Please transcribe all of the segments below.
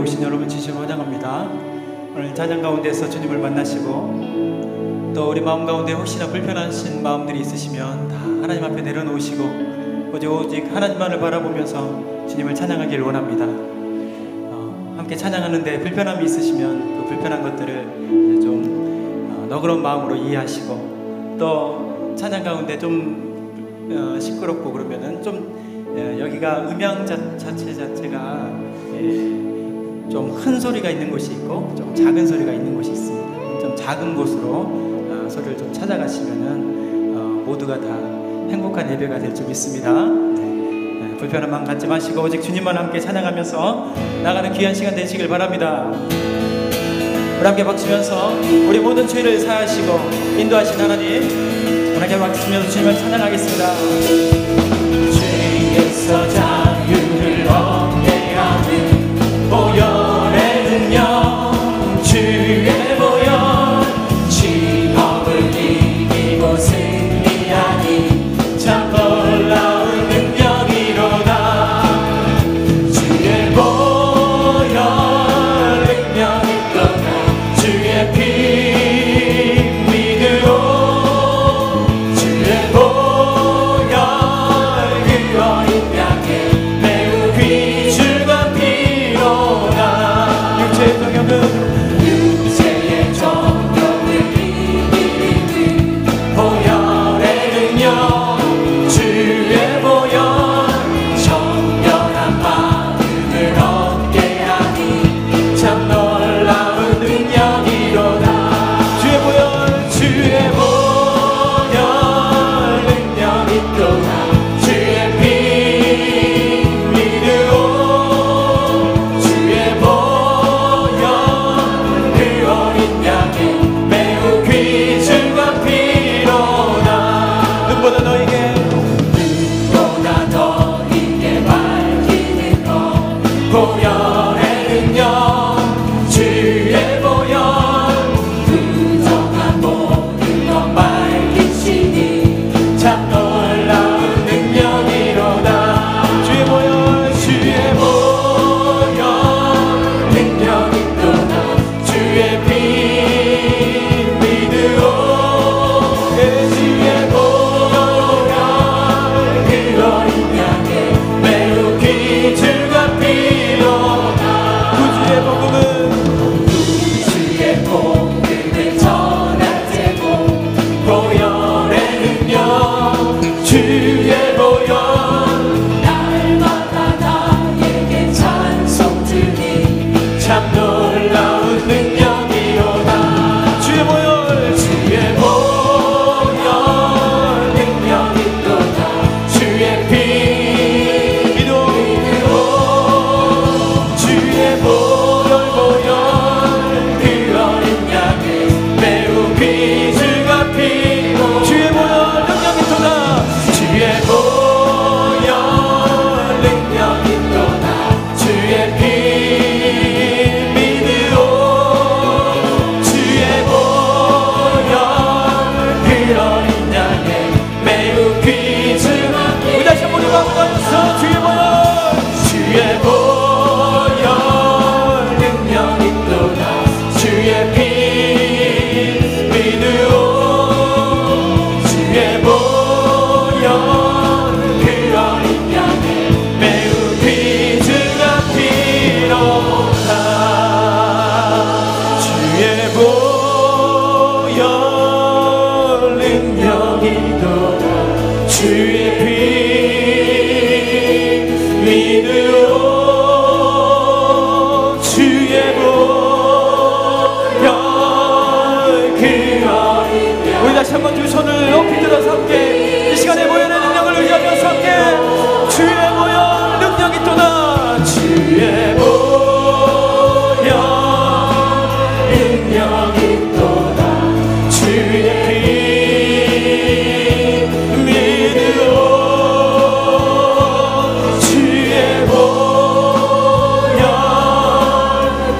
오신 여러분 진심 환영합니다. 오늘 찬양 가운데서 주님을 만나시고 또 우리 마음 가운데 혹시나 불편하신 마음들이 있으시면 다 하나님 앞에 내려놓으시고 오직 하나님만을 바라보면서 주님을 찬양하기를 원합니다. 함께 찬양하는데 불편함이 있으시면 그 불편한 것들을 좀 너그러운 마음으로 이해하시고 또 찬양 가운데 좀 시끄럽고 그러면은 좀 여기가 음향 자체가 좀 큰 소리가 있는 곳이 있고 좀 작은 소리가 있는 곳이 있습니다. 좀 작은 곳으로 소리를 좀 찾아가시면은 모두가 다 행복한 예배가 될 줄 믿습니다. 불편한 마음 갖지 마시고 오직 주님만 함께 찬양하면서 나가는 귀한 시간 되시길 바랍니다. 우리 함께 박수면서 우리 모든 죄를 사하시고 인도하신 하나님, 함께 박수면서 주님을 찬양하겠습니다. 죄에서 자유를 얻게 하는 보혈의 능력, 주의 보혈, 지옥을 이기고 승리하니 참 놀라운 능력이로다. 주의 보혈 능력이 떠나 주의 피 믿으오. 주의 보혈 그 어린 양의 매우 귀중한 피로다. 육체의 정욕을 이기는 보혈의 능력, 주의 보혈 정결한 마음을 얻게 하니 참 놀라운 능력이로다. 주의 보혈 능력이 또나 주의 피 믿으오. 주의 보혈 그 어린 양의 매우 귀중한 피로다. 눈보다 너에게 밝히는 것 보혈의 능력, 주의 보혈 부정한 모든 것 밝히시니 참 놀라운 능력이로다. 주의 보혈 능력이 또나 주의 피 믿으오. 주의 보혈 그 어린 양의 매우 귀중한 피로다. 구주의 복음을 전할 때고 보혈의 능력, 주의 보혈 날마다 나에게 찬송 드리 참 놀라운 능력이로다. 주의 보혈 능력이 또다 주의 피 믿으오. 주의 보혈 그 어린 양의 매우 귀중한 피로. 주의 보혈 능력이 또다. 주의 보혈 능력이 또다 주의 피 믿으오. 주의 보혈 그 어린 양의 매우 귀중한 피. 다시 한번 우리가 한번더 주의 보혈 능력이 또다 주의 피 믿으오. 주의 보혈 그 어린 양의 매우 귀중한 피로다. 주의 보혈 능력이 또다 주의 피 믿으오. 주의 보혈 그 어린 양. 우리 다시 한번 두 손을 높이 들어서 함께 이 시간에 보혈의 능력을 의지하면서 함께 주의 보혈 능력이 또다. 주의 보혈 능력이 또다 주의 피 믿으오. 주의 보혈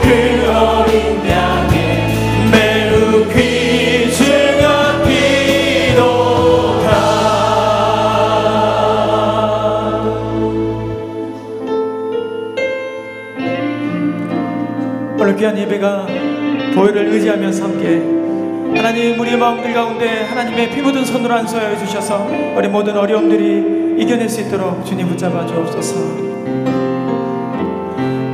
그 어린 양의 매우 귀중한 피로다. 예배가 보혈을 의지하면서 함께 하나님 우리의 마음들 가운데 하나님의 피 묻은 손으로 안수하여 주셔서 우리 모든 어려움들이 이겨낼 수 있도록 주님 붙잡아 주옵소서.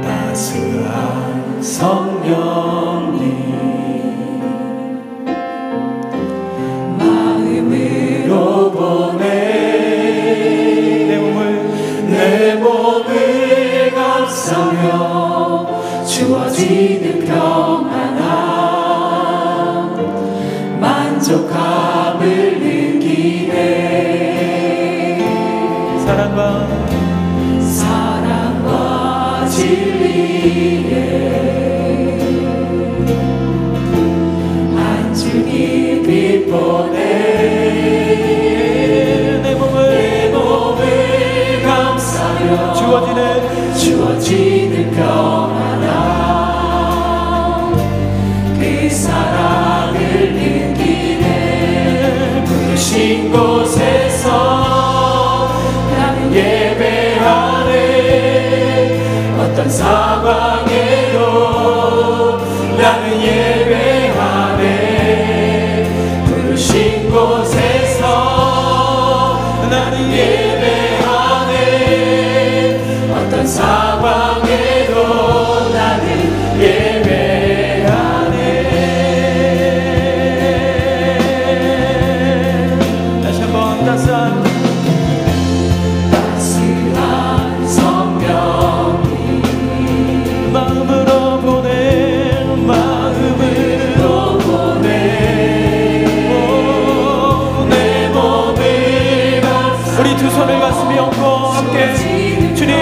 따스한 성령님 마음으로 보내 내 몸을 감싸며 주어지는 평안함 만족함을 느끼네. 사랑과 진리에 한 줄기 빛 보내 내 몸을 감싸며 주어지는 평안함 그 사랑을 느끼네. 부르신 곳에서 나는 예배하네. 어떤 상황에도 나는 예배하네. 부르신 곳에서 나는 예배하네. 어떤 상황에도 나는 예배하네. 다시 한번 따스한 성령이 마음으로 보내 내 몸을 우리 두 손을 가슴에 얹고 함께 주님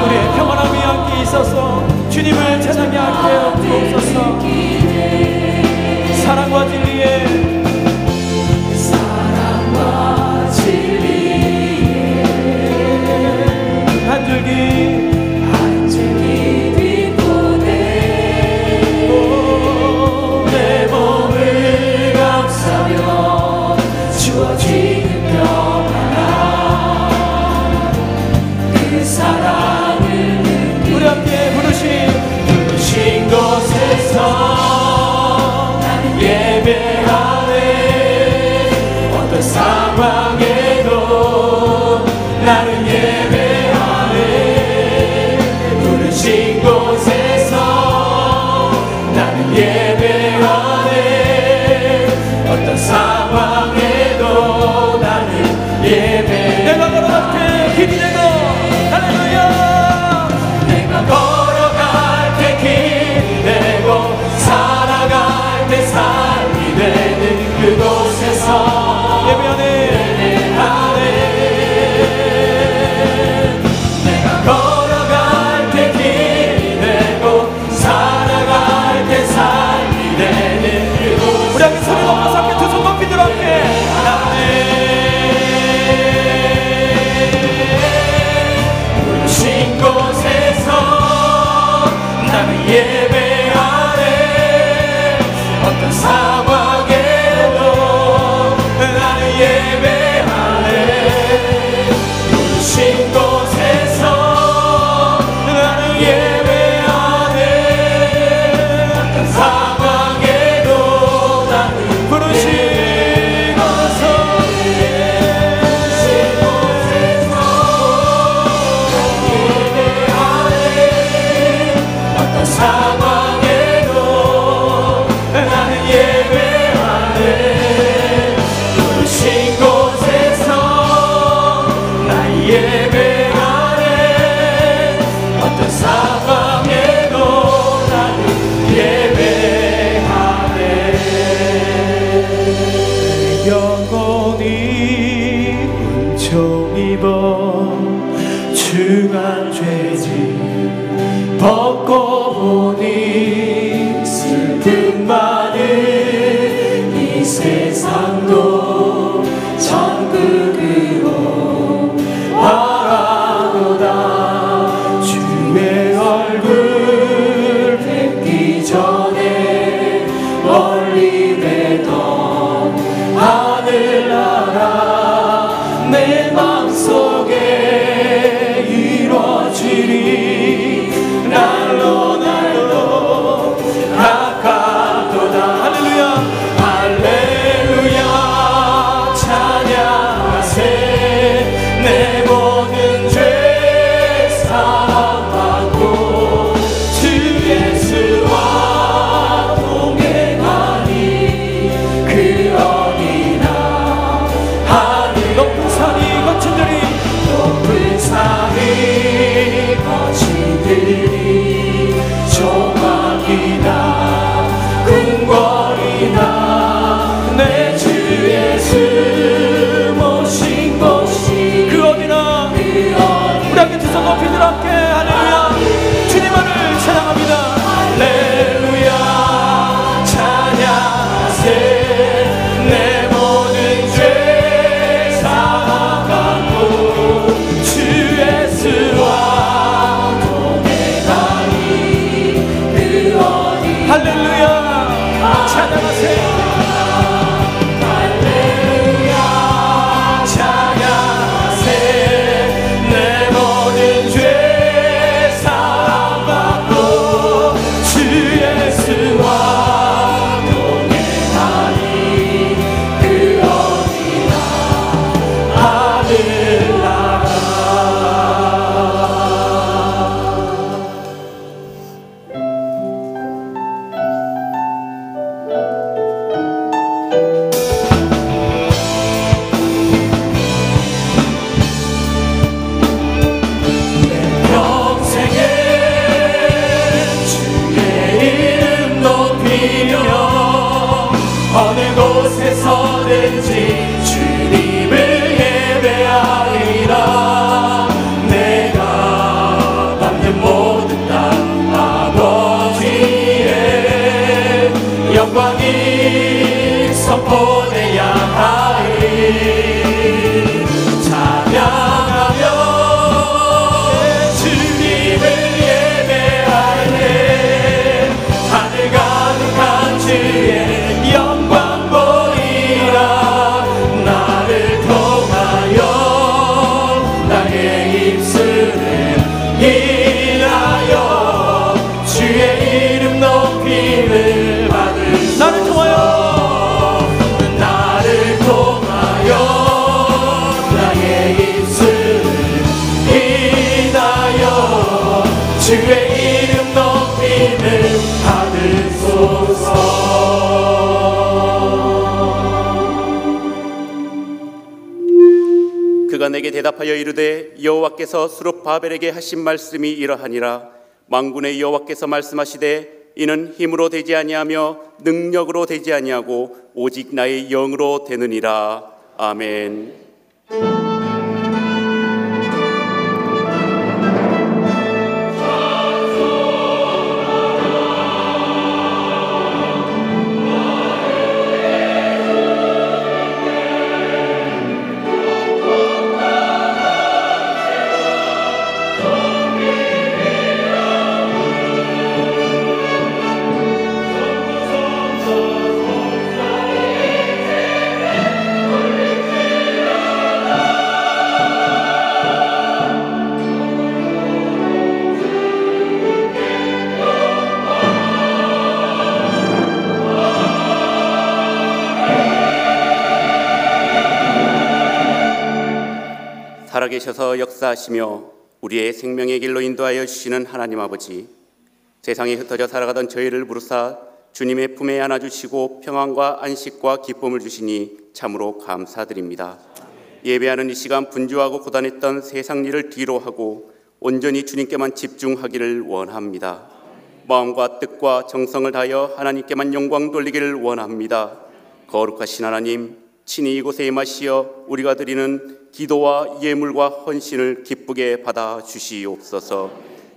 우리의 평안함이 함께 있어서 주님을 찬양하게 하여 주옵소서. 사랑과 진리에 한 줄기 빛 보내 내 몸을 감싸며 주어지는 평안함 그 사랑을 느끼 우리 함께 부르신 곳에서 나는 예배하네. 어떤 상황에도 나는 예배하네. 부르신 곳에서 나는 예배하네. 어떤 상황에도 나는 예배 내가 걸어갈 때 길이 되고 할렐루야. 내가 걸어갈 때 길이 되고 살아갈 때 삶이 되는 그곳에서 예배하네. 내가 걸어갈 때 길이 되고 살아갈 때 삶이 되는 그곳 우리 함께 소리 높여서 함께 두 손 높이 들어 함께 부르신 곳에서 나는 예배하네. 어떤 상황에도 나는 예배하네. 부르신 곳에서 나는 예배하네. 어떤 상황에도 나는 부르신 상황에도 나는 예배하네. 부르신 곳에서 나 예배하네. 어떤 상황에도 나는 예배하네. 영혼이 은총 입어 중한 죄짐 벗고 보니 슬픔 많은 이 세상도 천국으로 바라보다 주의 얼굴 뵙기 전에 멀리 뵈던 하늘나라 내 맘속에 이루어지리. 날로 그가 내게 대답하여 이르되 여호와께서 스룹바벨에게 하신 말씀이 이러하니라. 만군의 여호와께서 말씀하시되 이는 힘으로 되지 아니하며 능력으로 되지 아니하고 오직 나의 영으로 되느니라. 아멘. 살아계셔서 역사하시며 우리의 생명의 길로 인도하여 주시는 하나님 아버지, 세상에 흩어져 살아가던 저희를 부르사 주님의 품에 안아주시고 평안과 안식과 기쁨을 주시니 참으로 감사드립니다. 예배하는 이 시간 분주하고 고단했던 세상 일을 뒤로하고 온전히 주님께만 집중하기를 원합니다. 마음과 뜻과 정성을 다하여 하나님께만 영광 돌리기를 원합니다. 거룩하신 하나님, 친히 이곳에 임하시어 우리가 드리는 기도와 예물과 헌신을 기쁘게 받아 주시옵소서.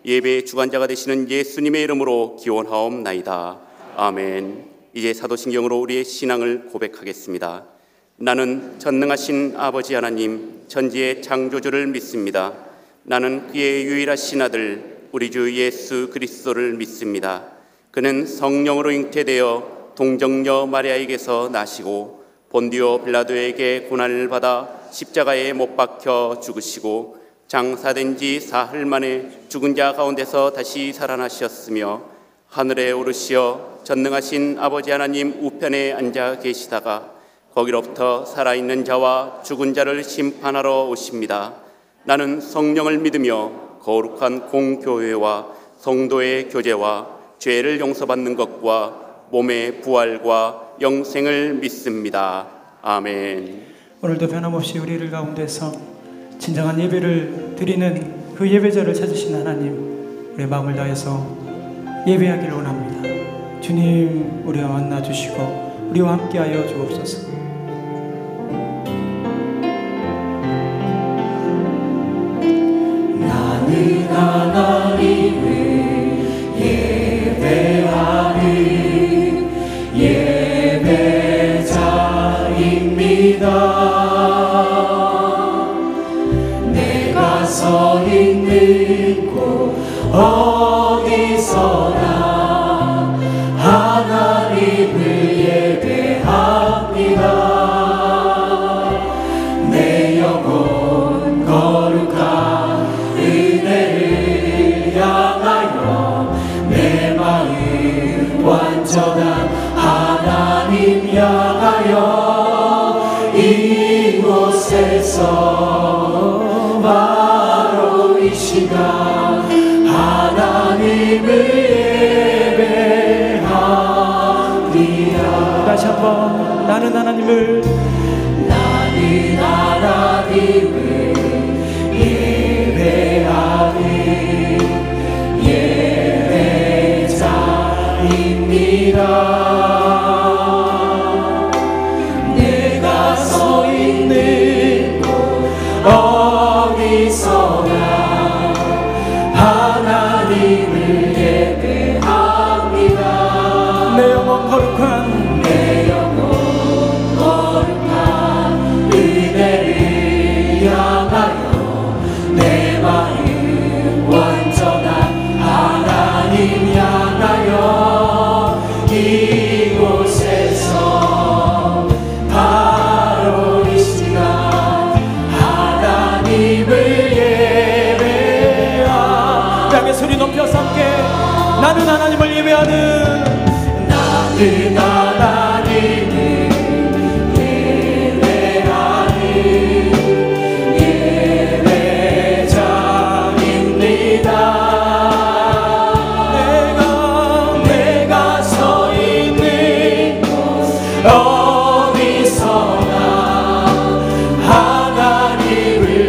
예배의 주관자가 되시는 예수님의 이름으로 기원하옵나이다. 아멘. 이제 사도신경으로 우리의 신앙을 고백하겠습니다. 나는 전능하신 아버지 하나님 천지의 창조주를 믿습니다. 나는 그의 유일하신 아들 우리 주 예수 그리스도를 믿습니다. 그는 성령으로 잉태되어 동정녀 마리아에게서 나시고 본디오 빌라도에게 고난을 받아 십자가에 못 박혀 죽으시고 장사된 지 사흘 만에 죽은 자 가운데서 다시 살아나셨으며 하늘에 오르시어 전능하신 아버지 하나님 우편에 앉아 계시다가 거기로부터 살아있는 자와 죽은 자를 심판하러 오십니다. 나는 성령을 믿으며 거룩한 공교회와 성도의 교제와 죄를 용서받는 것과 몸의 부활과 영생을 믿습니다. 아멘. 오늘도 변함없이 우리를 가운데서 진정한 예배를 드리는 그 예배자를 찾으신 하나님, 우리의 마음을 다해서 예배하기를 원합니다. 주님, 우리와 만나주시고 우리와 함께하여 주옵소서. 나는 하나님을 예배하는 예배자입니다. 내가 서 있는 곳 어디서나 하나님을 예배합니다. 내 영혼 거룩한 은혜를 향하여 내 마음 완전한 하나님 향하여 이곳에서 바로 이 시간 하나님을 예배합니다. 다시 한번 나는 하나님을 예배하는 예배자입니다. 내가 서 있는 곳 어디서나 하나님을 예배합니다. 내 영혼 거룩한 은혜를 향하여 내 마음 완전한 하나님 향하여 이곳에서 바로 이 시간 하나님을 예배하. 땅에 소리 높여서 함께 나는 하나님을 예배하는 나는 하나님을 어디서나 하나님을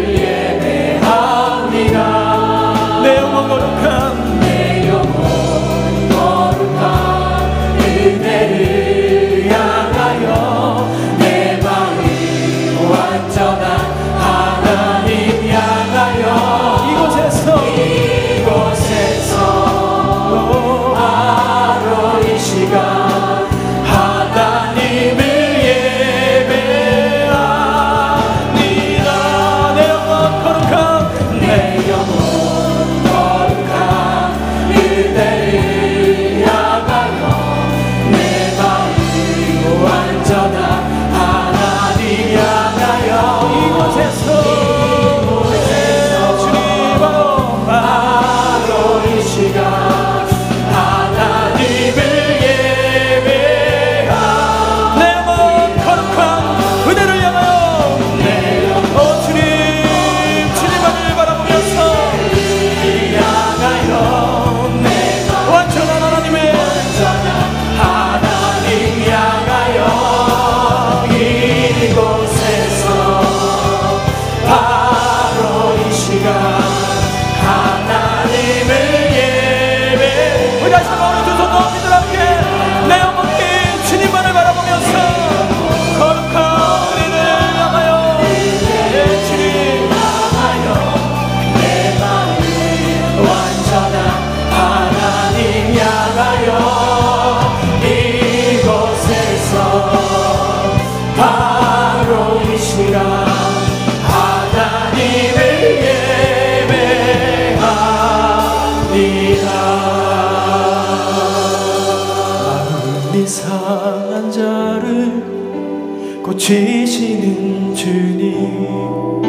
지시는 주님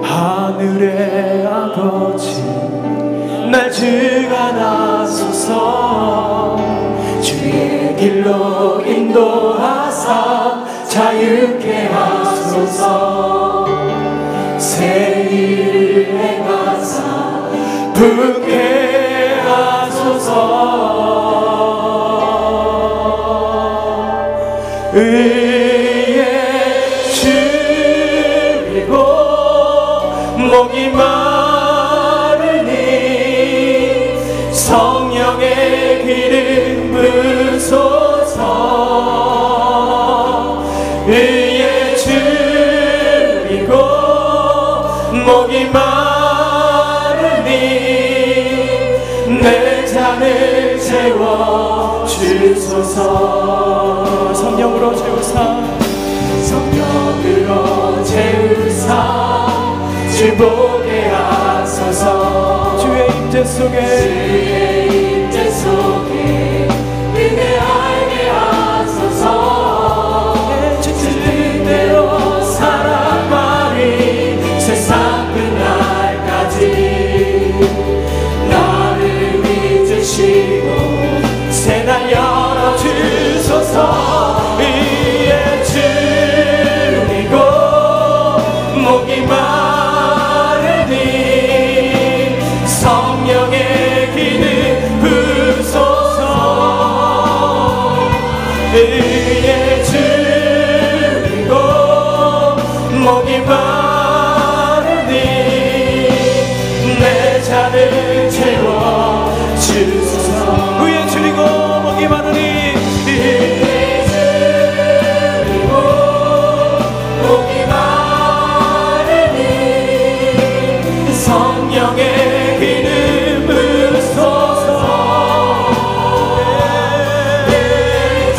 하늘의 아버지 날 주관하소서 주의 길로 인도하사 자유케 하소서 새 일을 행하사 부게 하소서 의에 줄이고 목이 마르니 성령의 기름 부소서 의에 줄이고 목이 마르니 내 잔을 채워 주소서 성령으로 채우사 성령으로 채우사 주 보게 하소서 주의 임재 속에 은혜 알게 하소서 주 뜻대로 살아가리 세상 끝날까지 나를 믿으시고 새날 열어주소서 위에 줄이고 목이 마르니 성령의 기름 부소서 위에 줄이고 목이 마르니 내 잔을 채워 주소서 위에 줄이고 목이 마르니 위에 줄이고 목이 마르니 성령의 기름 부소서 위에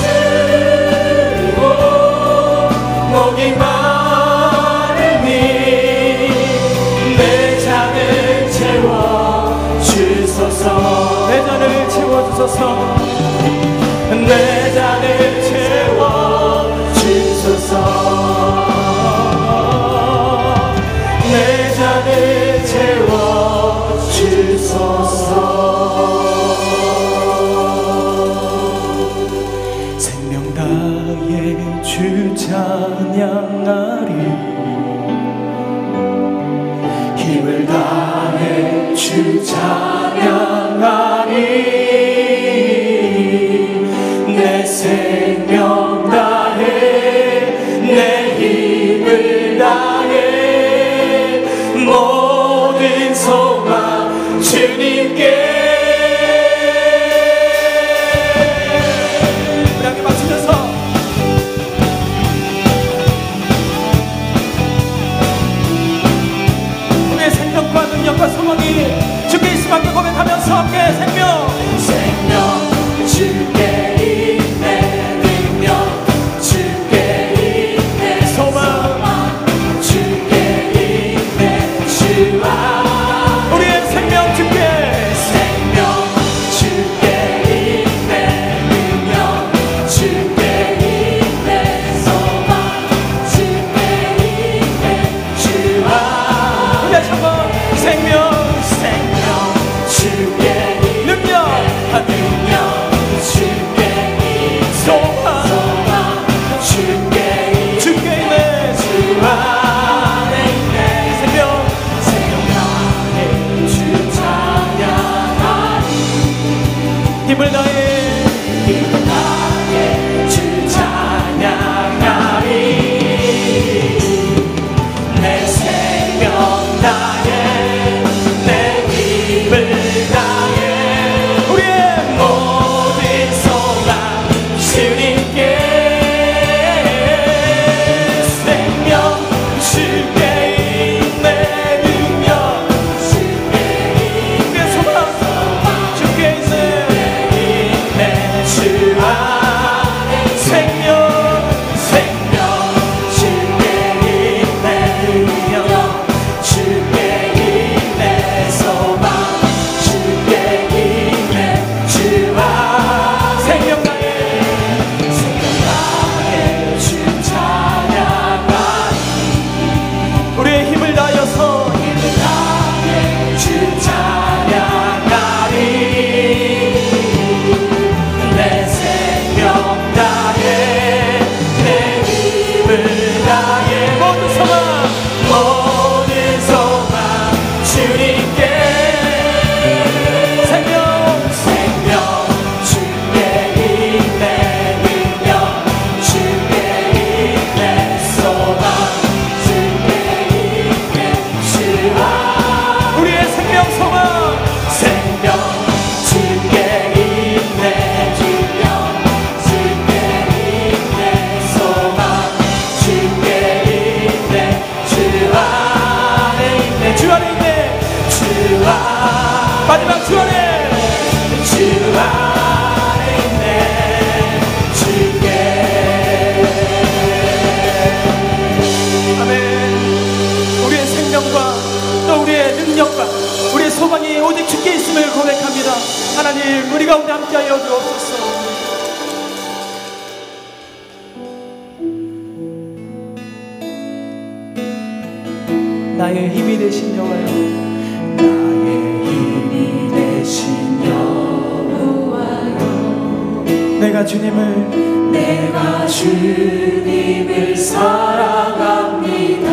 줄이고 목이 마르니 내 잔을 채워 주소서 내 잔을 채워주소서 내 잔을 채워 주소서 내 잔을 채워 주소서 생명 다해 주 찬양하리 힘을 다해 주 찬양하리 내 생명 다해 내 힘을 다해 모든 소망 주님께 우리 함께 박수면서 우리의 생명과 능력과 소망이 주께 있음함께 고백하면서 함께 생명 주께 있네 능력 주께 있네 소망 주께 있네 주와 우리의 생명 주께 있네 능력 주께 있네 소망 주께 있네 주와 우리 다시 한번 생명 주께 능력 주께 소망 주께 있네 주 안에 있네 생명 다해 주 찬양하리 힘을 다해 주 찬양하리 내 생명 다해 내 힘을 다해 우리의 모든 소망 주님께 생명 능력과 우리의 소망이 오직 주께 있음을 고백합니다. 하나님, 우리 가운데 함께하여 주옵소서. 나의 힘이 되신 여호와여, 나의 힘이 되신 여호와여, 내가 주님을 사랑합니다.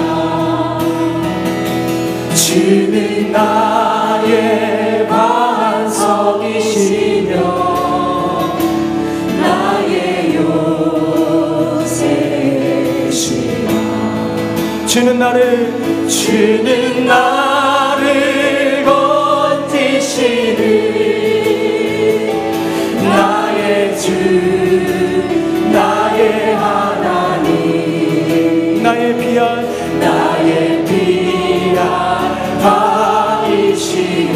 주는 나의 반석이시며 나의 요새시라. 주는 나를 버티시는 나의 주, 나의 하나님, 나의 귀한 방이시요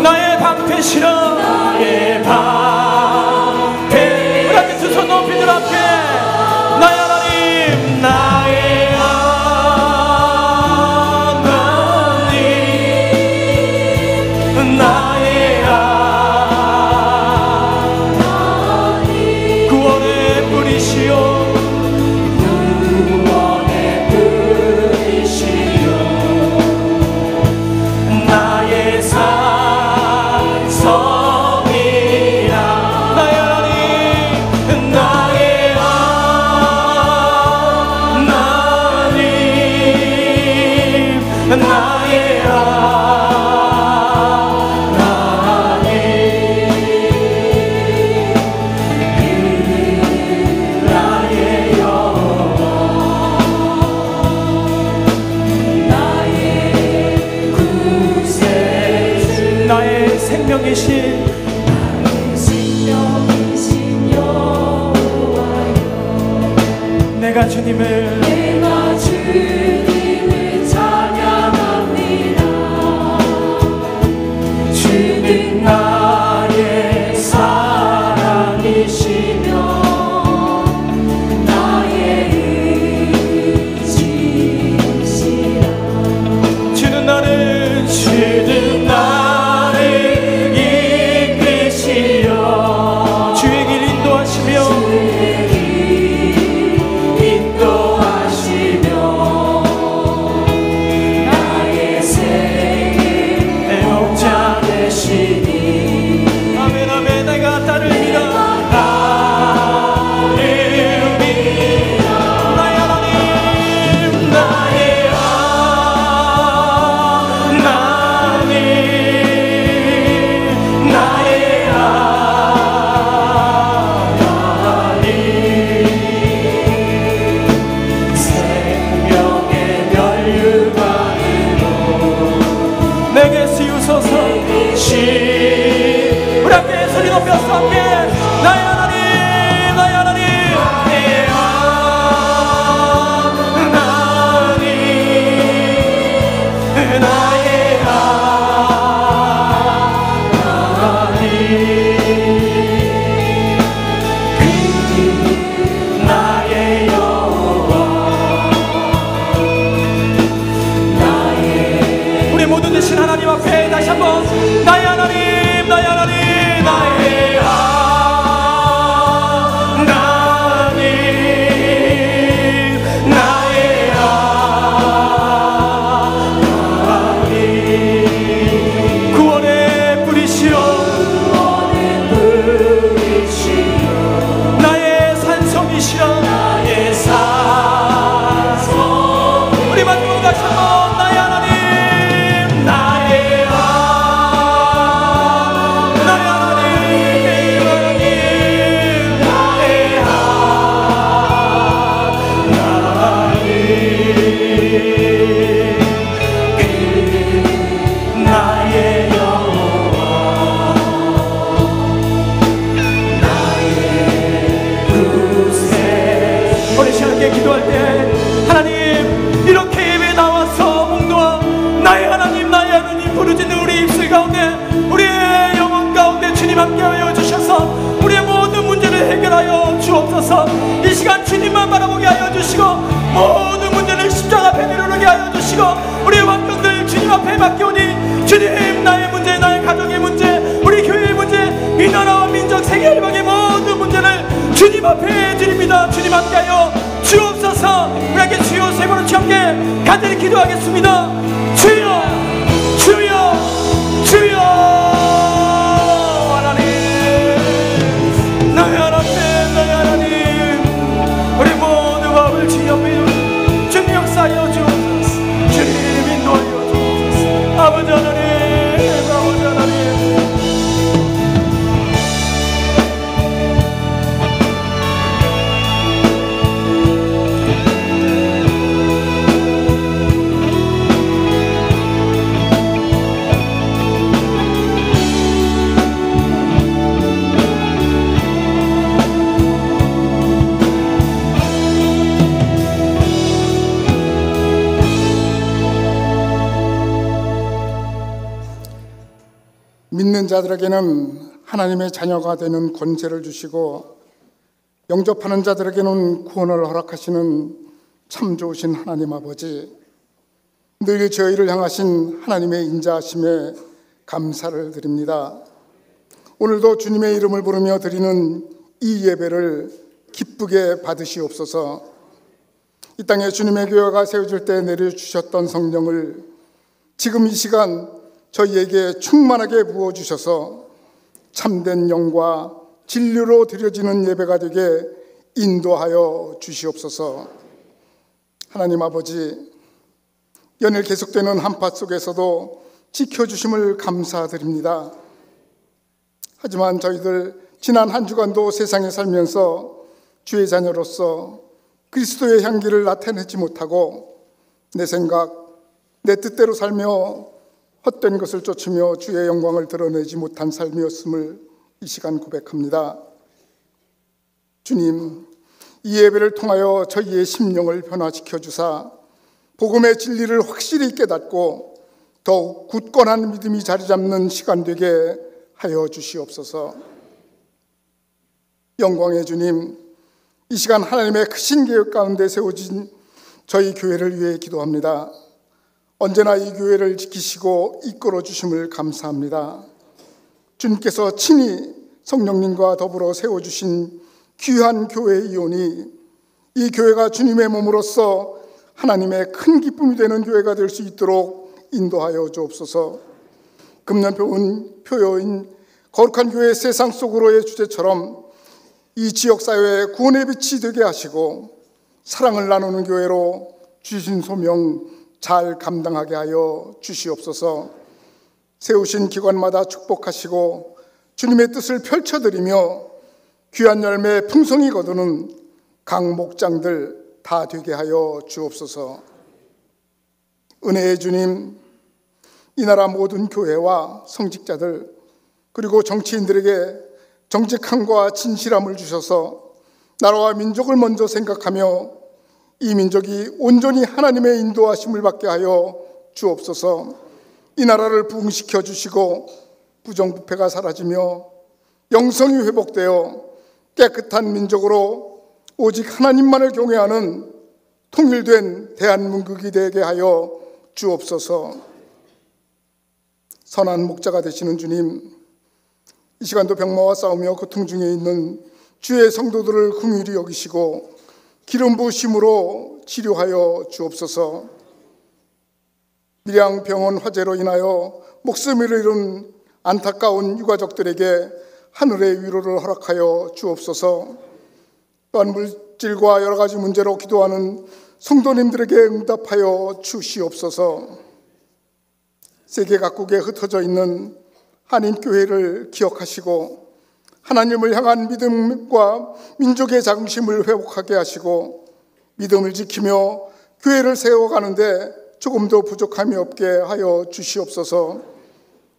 나의 방패시라. 나의 방패. 우리 함께 두 손 높이 들 앞에 나의 하나님, 나의 하나님, 나의 하나님, 구원의 뿌리시오, 구원의 뿌리시요 나의 산성이라. 나의 하나님, 나의 하나님, 나의 하나님, 나의 여호와, 나의 구세주, 나의 생명이신 생명이신 여호와여, 내가 주님을 내가 주님을 찬양합니다. 주는 나의 사랑이시며 나의 의지시라. 주는 나를 이끄시어 주의 길 인도하시며 인도하시며 나의 생을 목자 되시니. 아멘 아멘. 내가 따를 믿어 나를 믿어 나의 하나님, 나의 하나님, 나의 하나님, 생명의 멸류관으로 내게 쓰유소서. 우리 함께 소리 높여서 함께 나의 하나님, 나의 하나님, 나의 하나님, 나의 여호와, 나의 우리 모든 되신 하나님 앞에 다시 한번 나의 하나님, 나의 하나님, 나의 하나님, 나의 하나님, 구원의 뿌리시오, 나의 산성이시여, 나의 산성, 우리 마지막으로 다시 한번 나의 하나님, 나의 하나님, 같이 함께 간절히 기도하겠습니다. 주여 주여 주여 하나님, 나의 하나님, 우리 모두 마음을 주여 비우는 주님 역사하여 주옵소서. 주님 인도하여 주옵소서. 아버지 하나님, 아버지 하나님, 믿는 자들에게는 하나님의 자녀가 되는 권세를 주시고 영접하는 자들에게는 구원을 허락하시는 참 좋으신 하나님 아버지, 늘 저희를 향하신 하나님의 인자하심에 감사를 드립니다. 오늘도 주님의 이름을 부르며 드리는 이 예배를 기쁘게 받으시옵소서. 이 땅에 주님의 교회가 세워질 때 내려주셨던 성령을 지금 이 시간 저희에게 충만하게 부어주셔서 참된 영과 진리로 드려지는 예배가 되게 인도하여 주시옵소서. 하나님 아버지, 연일 계속되는 한파 속에서도 지켜주심을 감사드립니다. 하지만 저희들 지난 한 주간도 세상에 살면서 주의 자녀로서 그리스도의 향기를 나타내지 못하고 내 생각, 내 뜻대로 살며 헛된 것을 쫓으며 주의 영광을 드러내지 못한 삶이었음을 이 시간 고백합니다. 주님, 이 예배를 통하여 저희의 심령을 변화시켜 주사 복음의 진리를 확실히 깨닫고 더욱 굳건한 믿음이 자리 잡는 시간 되게 하여 주시옵소서. 영광의 주님, 이 시간 하나님의 크신 계획 가운데 세워진 저희 교회를 위해 기도합니다. 언제나 이 교회를 지키시고 이끌어 주심을 감사합니다. 주님께서 친히 성령님과 더불어 세워주신 귀한 교회의 이온이 이 교회가 주님의 몸으로서 하나님의 큰 기쁨이 되는 교회가 될 수 있도록 인도하여 주옵소서. 금년 표어인 거룩한 교회 세상 속으로의 주제처럼 이 지역사회의 구원의 빛이 되게 하시고 사랑을 나누는 교회로 주신 소명 잘 감당하게 하여 주시옵소서. 세우신 기관마다 축복하시고 주님의 뜻을 펼쳐드리며 귀한 열매 풍성히 거두는 각 목장들 다 되게 하여 주옵소서. 은혜의 주님, 이 나라 모든 교회와 성직자들 그리고 정치인들에게 정직함과 진실함을 주셔서 나라와 민족을 먼저 생각하며 이 민족이 온전히 하나님의 인도하심을 받게 하여 주옵소서. 이 나라를 부흥시켜 주시고 부정부패가 사라지며 영성이 회복되어 깨끗한 민족으로 오직 하나님만을 경외하는 통일된 대한민국이 되게 하여 주옵소서. 선한 목자가 되시는 주님, 이 시간도 병마와 싸우며 고통 중에 있는 주의 성도들을 긍휼히 여기시고 기름 부으심으로 치료하여 주옵소서. 밀양병원 화재로 인하여 목숨을 잃은 안타까운 유가족들에게 하늘의 위로를 허락하여 주옵소서. 또한 물질과 여러 가지 문제로 기도하는 성도님들에게 응답하여 주시옵소서. 세계 각국에 흩어져 있는 한인교회를 기억하시고 하나님을 향한 믿음과 민족의 자긍심을 회복하게 하시고 믿음을 지키며 교회를 세워가는데 조금도 부족함이 없게 하여 주시옵소서.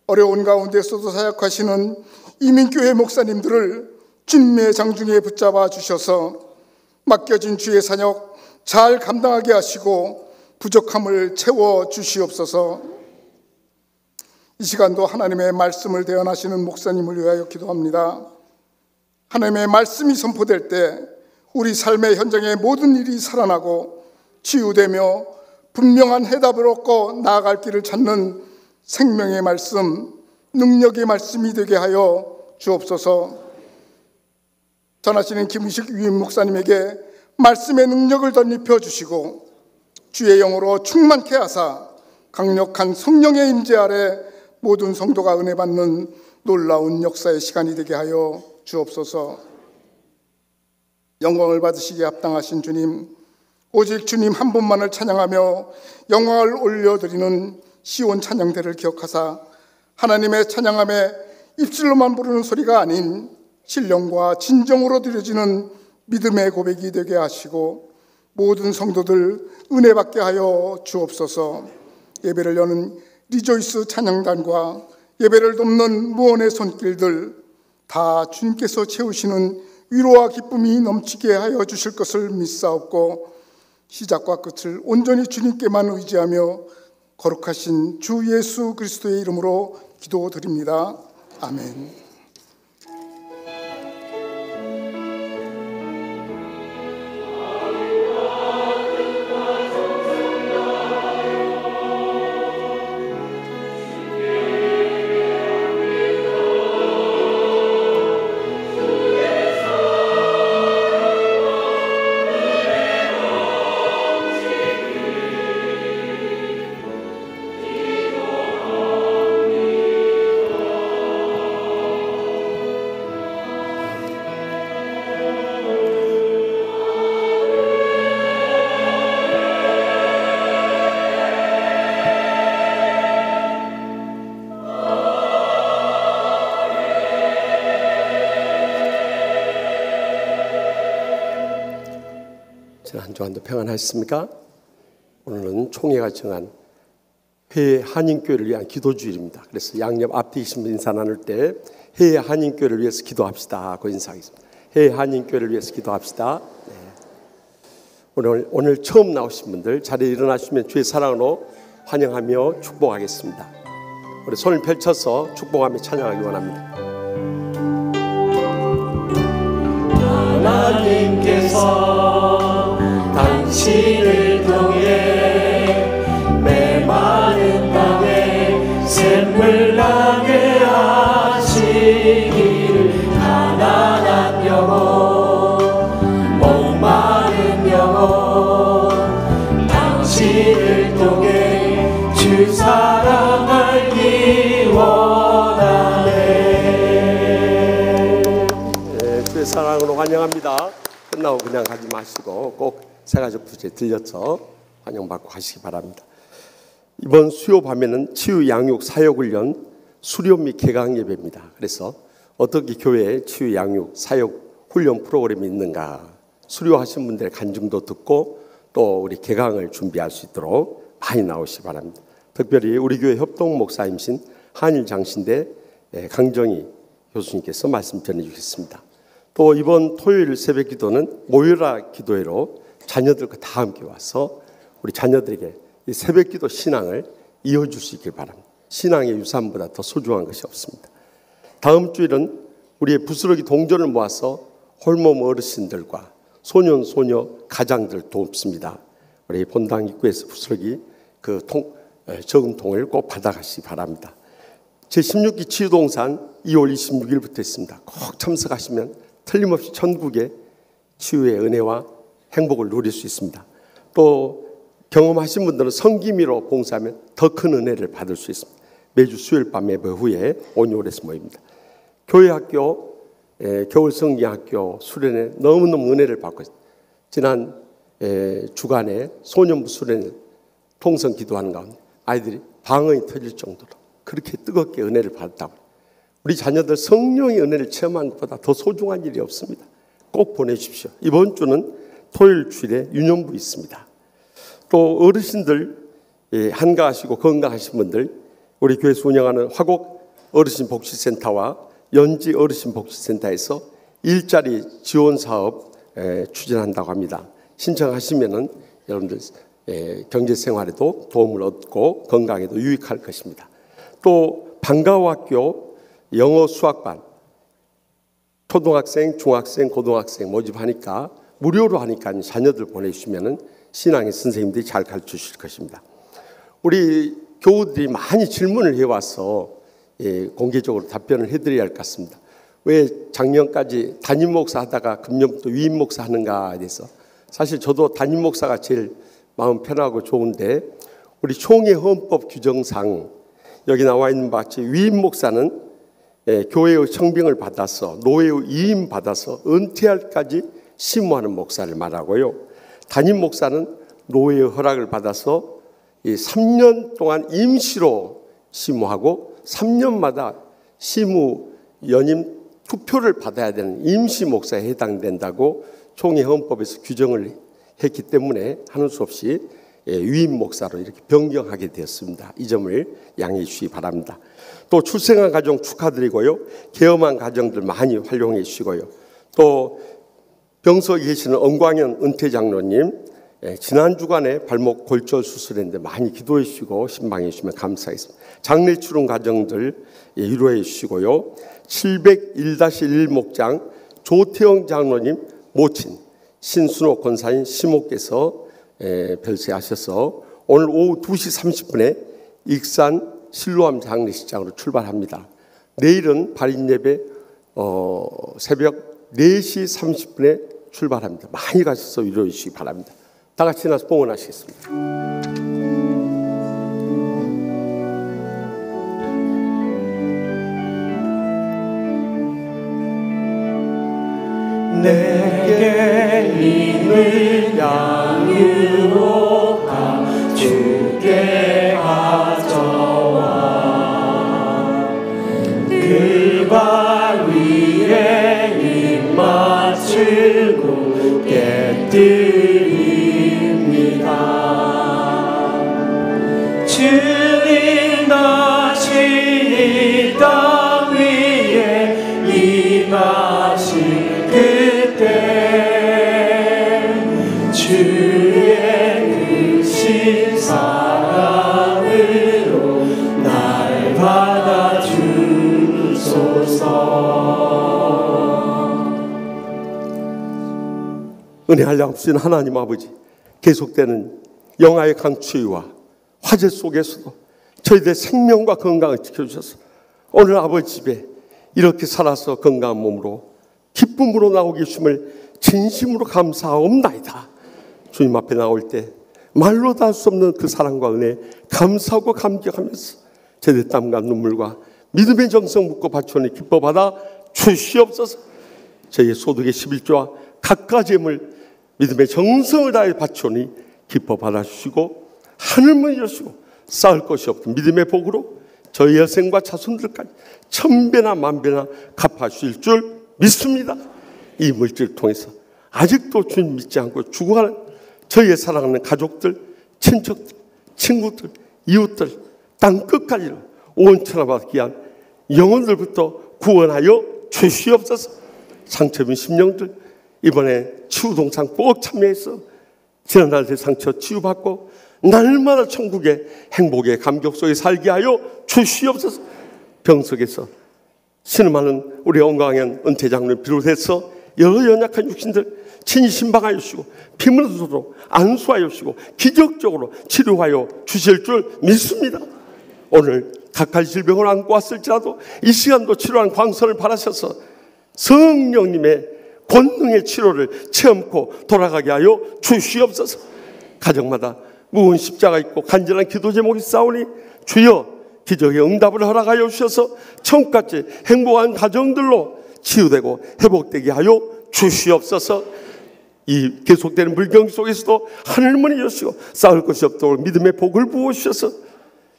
어려운 가운데서도 사역하시는 이민교회 목사님들을 주님의 장중에 붙잡아 주셔서 맡겨진 주의 사역 잘 감당하게 하시고 부족함을 채워 주시옵소서. 이 시간도 하나님의 말씀을 대언하시는 목사님을 위하여 기도합니다. 하나님의 말씀이 선포될 때 우리 삶의 현장의 모든 일이 살아나고 치유되며 분명한 해답을 얻고 나아갈 길을 찾는 생명의 말씀, 능력의 말씀이 되게 하여 주옵소서. 전하시는 김의식 위임 목사님에게 말씀의 능력을 덧입혀 주시고 주의 영으로 충만케 하사 강력한 성령의 임재 아래 모든 성도가 은혜 받는 놀라운 역사의 시간이 되게 하여 주옵소서. 영광을 받으시기에 합당하신 주님, 오직 주님 한 분만을 찬양하며 영광을 올려드리는 시온 찬양대를 기억하사 하나님의 찬양함에 입술로만 부르는 소리가 아닌 신령과 진정으로 드려지는 믿음의 고백이 되게 하시고 모든 성도들 은혜 받게 하여 주옵소서. 예배를 여는 리조이스 찬양단과 예배를 돕는 무언의 손길들 다 주님께서 채우시는 위로와 기쁨이 넘치게 하여 주실 것을 믿사옵고 시작과 끝을 온전히 주님께만 의지하며 거룩하신 주 예수 그리스도의 이름으로 기도드립니다. 아멘. 한 주간도 평안하셨습니까? 오늘은 총회가 정한 해외 한인교회를 위한 기도주일입니다. 그래서 양옆 앞뒤 계신 분 인사 나눌 때 해외 한인교회를 위해서 기도합시다 하고 인사하겠습니다. 해외 한인교회를 위해서 기도합시다. 네. 오늘 처음 나오신 분들 자리에 일어나시면 주의 사랑으로 환영하며 축복하겠습니다. 우리 손을 펼쳐서 축복하며 찬양하기 원합니다. 하나님께서 당신을 통해 메마른 땅에 샘물 나게 하시기를 가난한 영혼 목마른 영혼 당신을 통해 주 사랑하기 원하네. 네, 주의 사랑으로 환영합니다. 끝나고 그냥 가지 마시고 꼭 새가족 부재 들려서 환영받고 가시기 바랍니다. 이번 수요 밤에는 치유 양육 사역 훈련 수료 및 개강 예배입니다. 그래서 어떻게 교회에 치유 양육 사역 훈련 프로그램이 있는가 수료하신 분들의 간증도 듣고 또 우리 개강을 준비할 수 있도록 많이 나오시기 바랍니다. 특별히 우리 교회 협동 목사님이신 한일 장신대 강정희 교수님께서 말씀 전해주겠습니다. 또 이번 토요일 새벽 기도는 모여라 기도회로 자녀들과 다 함께 와서 우리 자녀들에게 이 새벽 기도 신앙을 이어줄 수 있길 바랍니다. 신앙의 유산보다 더 소중한 것이 없습니다. 다음 주일은 우리의 부스러기 동전을 모아서 홀몸 어르신들과 소년 소녀 가장들 돕습니다. 우리 본당 입구에서 부스러기 그 저금통을 꼭 받아가시기 바랍니다. 제16기 치유동산 2월 26일부터 있습니다. 꼭 참석하시면 틀림없이 천국의 치유의 은혜와 행복을 누릴 수 있습니다. 또 경험하신 분들은 성기미로 봉사하면 더 큰 은혜를 받을 수 있습니다. 매주 수요일 밤 예배 후에 온유홀에서 모입니다. 교회학교, 겨울성경학교 수련회 너무너무 은혜를 받고 있습니다. 지난 주간에 소년부 수련회 통성 기도하는 가운데 아이들이 방언이 터질 정도로 그렇게 뜨겁게 은혜를 받았다고. 우리 자녀들 성령의 은혜를 체험한 것보다 더 소중한 일이 없습니다. 꼭 보내주십시오. 이번 주는 토요일 주일에 유년부 있습니다. 또 어르신들 한가하시고 건강하신 분들 우리 교회에서 운영하는 화곡 어르신 복지센터와 연지 어르신 복지센터에서 일자리 지원 사업 추진한다고 합니다. 신청하시면은 여러분들 경제 생활에도 도움을 얻고 건강에도 유익할 것입니다. 또 방과후학교 영어 수학반 초등학생, 중학생, 고등학생 모집하니까 무료로 하니까 자녀들 보내주시면은 신앙의 선생님들이 잘 가르쳐 주실 것입니다. 우리 교우들이 많이 질문을 해와서 공개적으로 답변을 해드려야 할 것 같습니다. 왜 작년까지 담임 목사 하다가 금년부터 위임 목사 하는가에 대해서 사실 저도 담임 목사가 제일 마음 편하고 좋은데 우리 총회 헌법 규정상 여기 나와 있는 바 같이 위임 목사는 교회의 청빙을 받아서 노예의 이임 받아서 은퇴할까지 심무하는 목사를 말하고요. 담임 목사는 노예의 허락을 받아서 3년 동안 임시로 심무하고 3년마다 심무 연임 투표를 받아야 되는 임시 목사에 해당된다고 총회 헌법에서 규정을 했기 때문에 하는 수 없이 위임 목사로 이렇게 변경하게 되었습니다. 이 점을 양해해 주시기 바랍니다. 또 출생한 가정 축하드리고요. 개엄한 가정들 많이 활용해 주시고요. 또 병석에 계시는 엄광현 은퇴 장로님 지난 주간에 발목 골절 수술했는데 많이 기도해 주시고 신방해 주시면 감사하겠습니다. 장례 치른 가정들 위로해 주시고요. 701-1 목장 조태영 장로님 모친 신순호 권사인 시모께서 별세하셔서 오늘 오후 2시 30분에 익산 실로암 장례식장으로 출발합니다. 내일은 발인 예배 새벽 4시 30분에 출발합니다. 많이 가셔서 위로해 주시기 바랍니다. 다 같이 나서 봉헌하시겠습니다. 내게 힘을 양육하라 주께 가져와 그 발 위에 입 맞추고 깨뜨립니다. 주님 다시 이 땅 위에 임하시 그때 주의 크신 사랑으로 날 받아주소서. 은혜 한량없으신 하나님 아버지, 계속되는 영화의 강추위와 화재 속에서도 저희들의 생명과 건강을 지켜주셔서 오늘 아버지 집에 이렇게 살아서 건강한 몸으로 기쁨으로 나오게 하심을 진심으로 감사하옵나이다. 주님 앞에 나올 때 말로 다 할 수 없는 그 사랑과 은혜 감사하고 감격하면서 제대 땀과 눈물과 믿음의 정성 묻고 바치오니 기뻐 받아 주시옵소서. 저희의 소득의 11조와 각가지 예물 믿음의 정성을 다해 바치오니 기뻐 받아 주시고 하늘문 여시고 쌓을 것이 없던 믿음의 복으로 저희 여생과 자손들까지 천배나 만배나 갚아주실 줄 믿습니다. 이 물질을 통해서 아직도 주님 믿지 않고 죽어가는 저희의 사랑하는 가족들, 친척들, 친구들, 이웃들, 땅 끝까지 온천하바 귀한 영혼들부터 구원하여 주시옵소서. 상처입은 심령들 이번에 치유동상 꼭 참여해서 지난날 제 상처 치유받고 날마다 천국의 행복의 감격 속에 살게 하여 주시옵소서. 병석에서 신음하는 우리 엄광현 은퇴 장로를 비롯해서 여러 연약한 육신들 친히 신방하여 주시고 피문으로 안수하여 주시고 기적적으로 치료하여 주실 줄 믿습니다. 오늘 각가지 질병을 안고 왔을지라도 이 시간도 치료한 광선을 바라셔서 성령님의 권능의 치료를 체험코 돌아가게 하여 주시옵소서. 가정마다 무거운 십자가 있고 간절한 기도 제목이 싸우니 주여 기적의 응답을 허락하여 주셔서 천국같이 행복한 가정들로 치유되고 회복되게 하여 주시옵소서. 이 계속되는 물경 속에서도 하늘문이 여시고 쌓을 것이 없도록 믿음의 복을 부어주셔서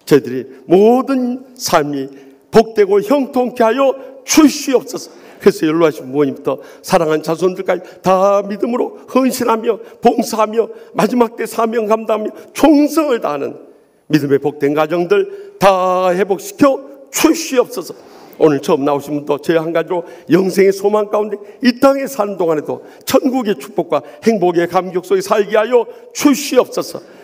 저희들이 모든 삶이 복되고 형통케 하여 주시옵소서. 그래서 연로하신 부모님부터 사랑하는 자손들까지 다 믿음으로 헌신하며 봉사하며 마지막 때 사명 감당하며 충성을 다하는 믿음의 복된 가정들 다 회복시켜 주시옵소서. 오늘 처음 나오신 분도 저희 한 가지로 영생의 소망 가운데 이 땅에 사는 동안에도 천국의 축복과 행복의 감격 속에 살게 하여 주시옵소서.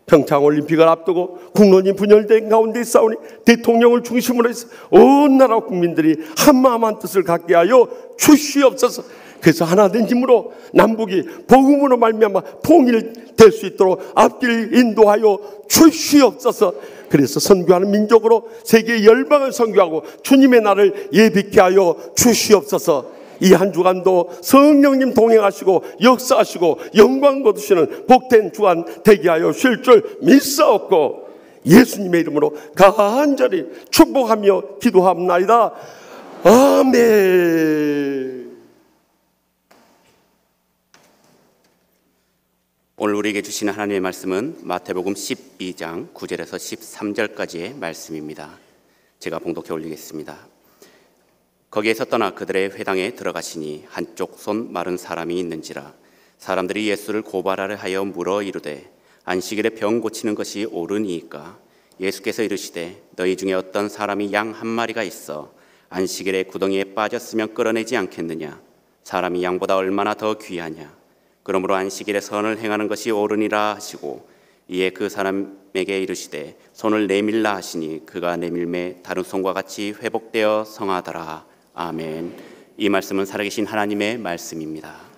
평창올림픽을 앞두고 국론이 분열된 가운데 싸우니 대통령을 중심으로 해서 온 나라 국민들이 한마음 한 뜻을 갖게 하여 주시옵소서. 그래서 하나된 힘으로 남북이 복음으로 말미암아 통일될 수 있도록 앞길 인도하여 주시옵소서. 그래서 선교하는 민족으로 세계의 열방을 선교하고 주님의 날을 예비케 하여 주시옵소서. 이 한 주간도 성령님 동행하시고 역사하시고 영광 거두시는 복된 주간 되게 하여 주실 줄 믿사옵고 예수님의 이름으로 간절히 축복하며 기도합나이다. 아멘. 오늘 우리에게 주시는 하나님의 말씀은 마태복음 12장 9절에서 13절까지의 말씀입니다. 제가 봉독해 올리겠습니다. 거기에서 떠나 그들의 회당에 들어가시니 한쪽 손 마른 사람이 있는지라. 사람들이 예수를 고발하려 하여 물어 이르되 안식일에 병 고치는 것이 옳으니이까? 예수께서 이르시되 너희 중에 어떤 사람이 양 한 마리가 있어 안식일에 구덩이에 빠졌으면 끌어내지 않겠느냐? 사람이 양보다 얼마나 더 귀하냐? 그러므로 안식일에 선을 행하는 것이 옳으니라 하시고 이에 그 사람에게 이르시되 손을 내밀라 하시니 그가 내밀매 다른 손과 같이 회복되어 성하더라. 아멘. 이 말씀은 살아계신 하나님의 말씀입니다.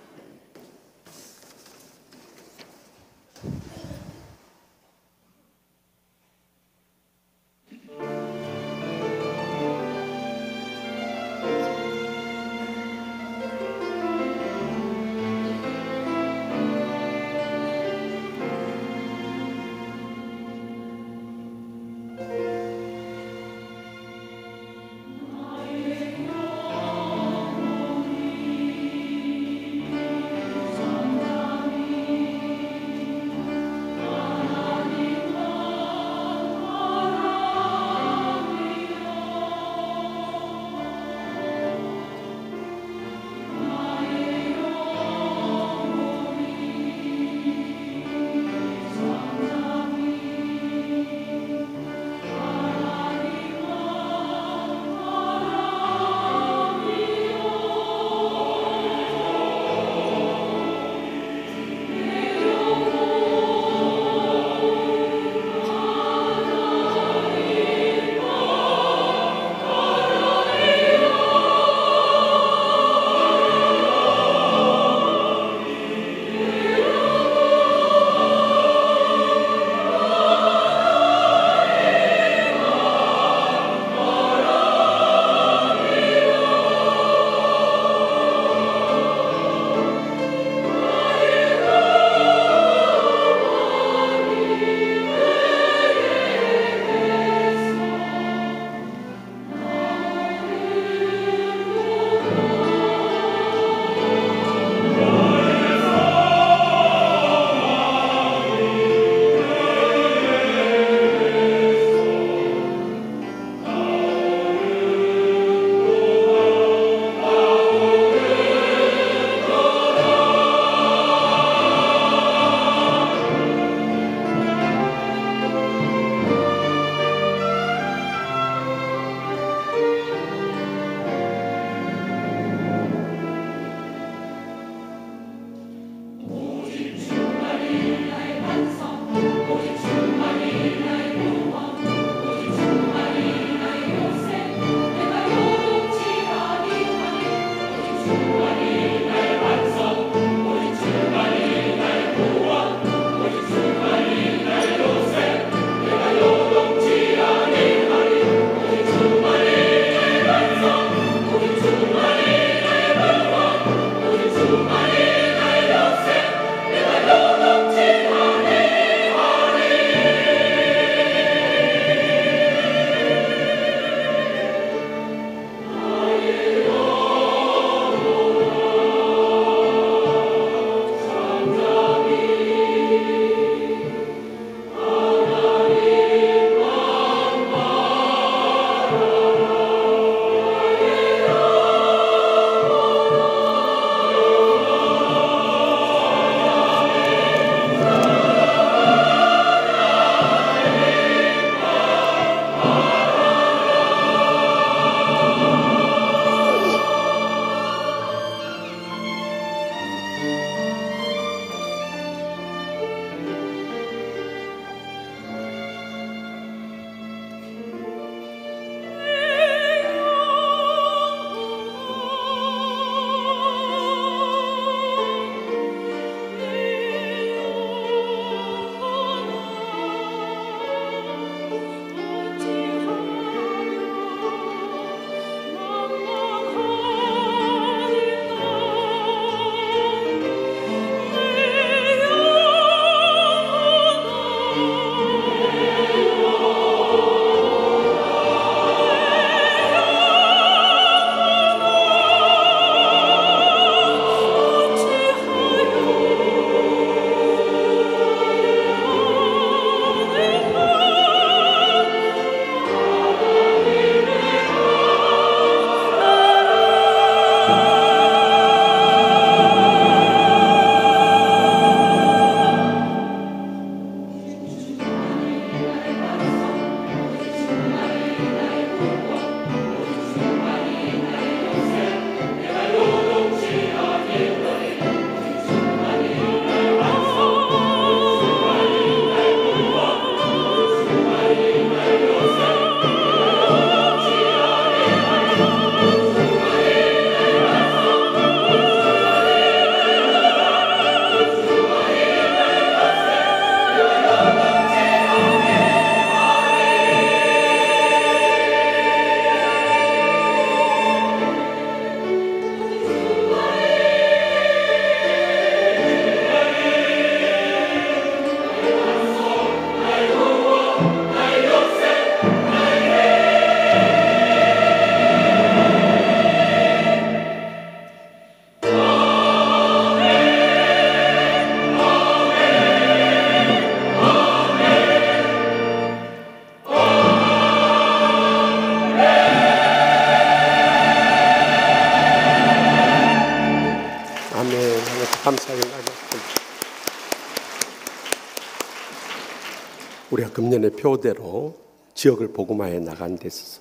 금년의 표대로 지역을 복음화해 나가는 데 있어서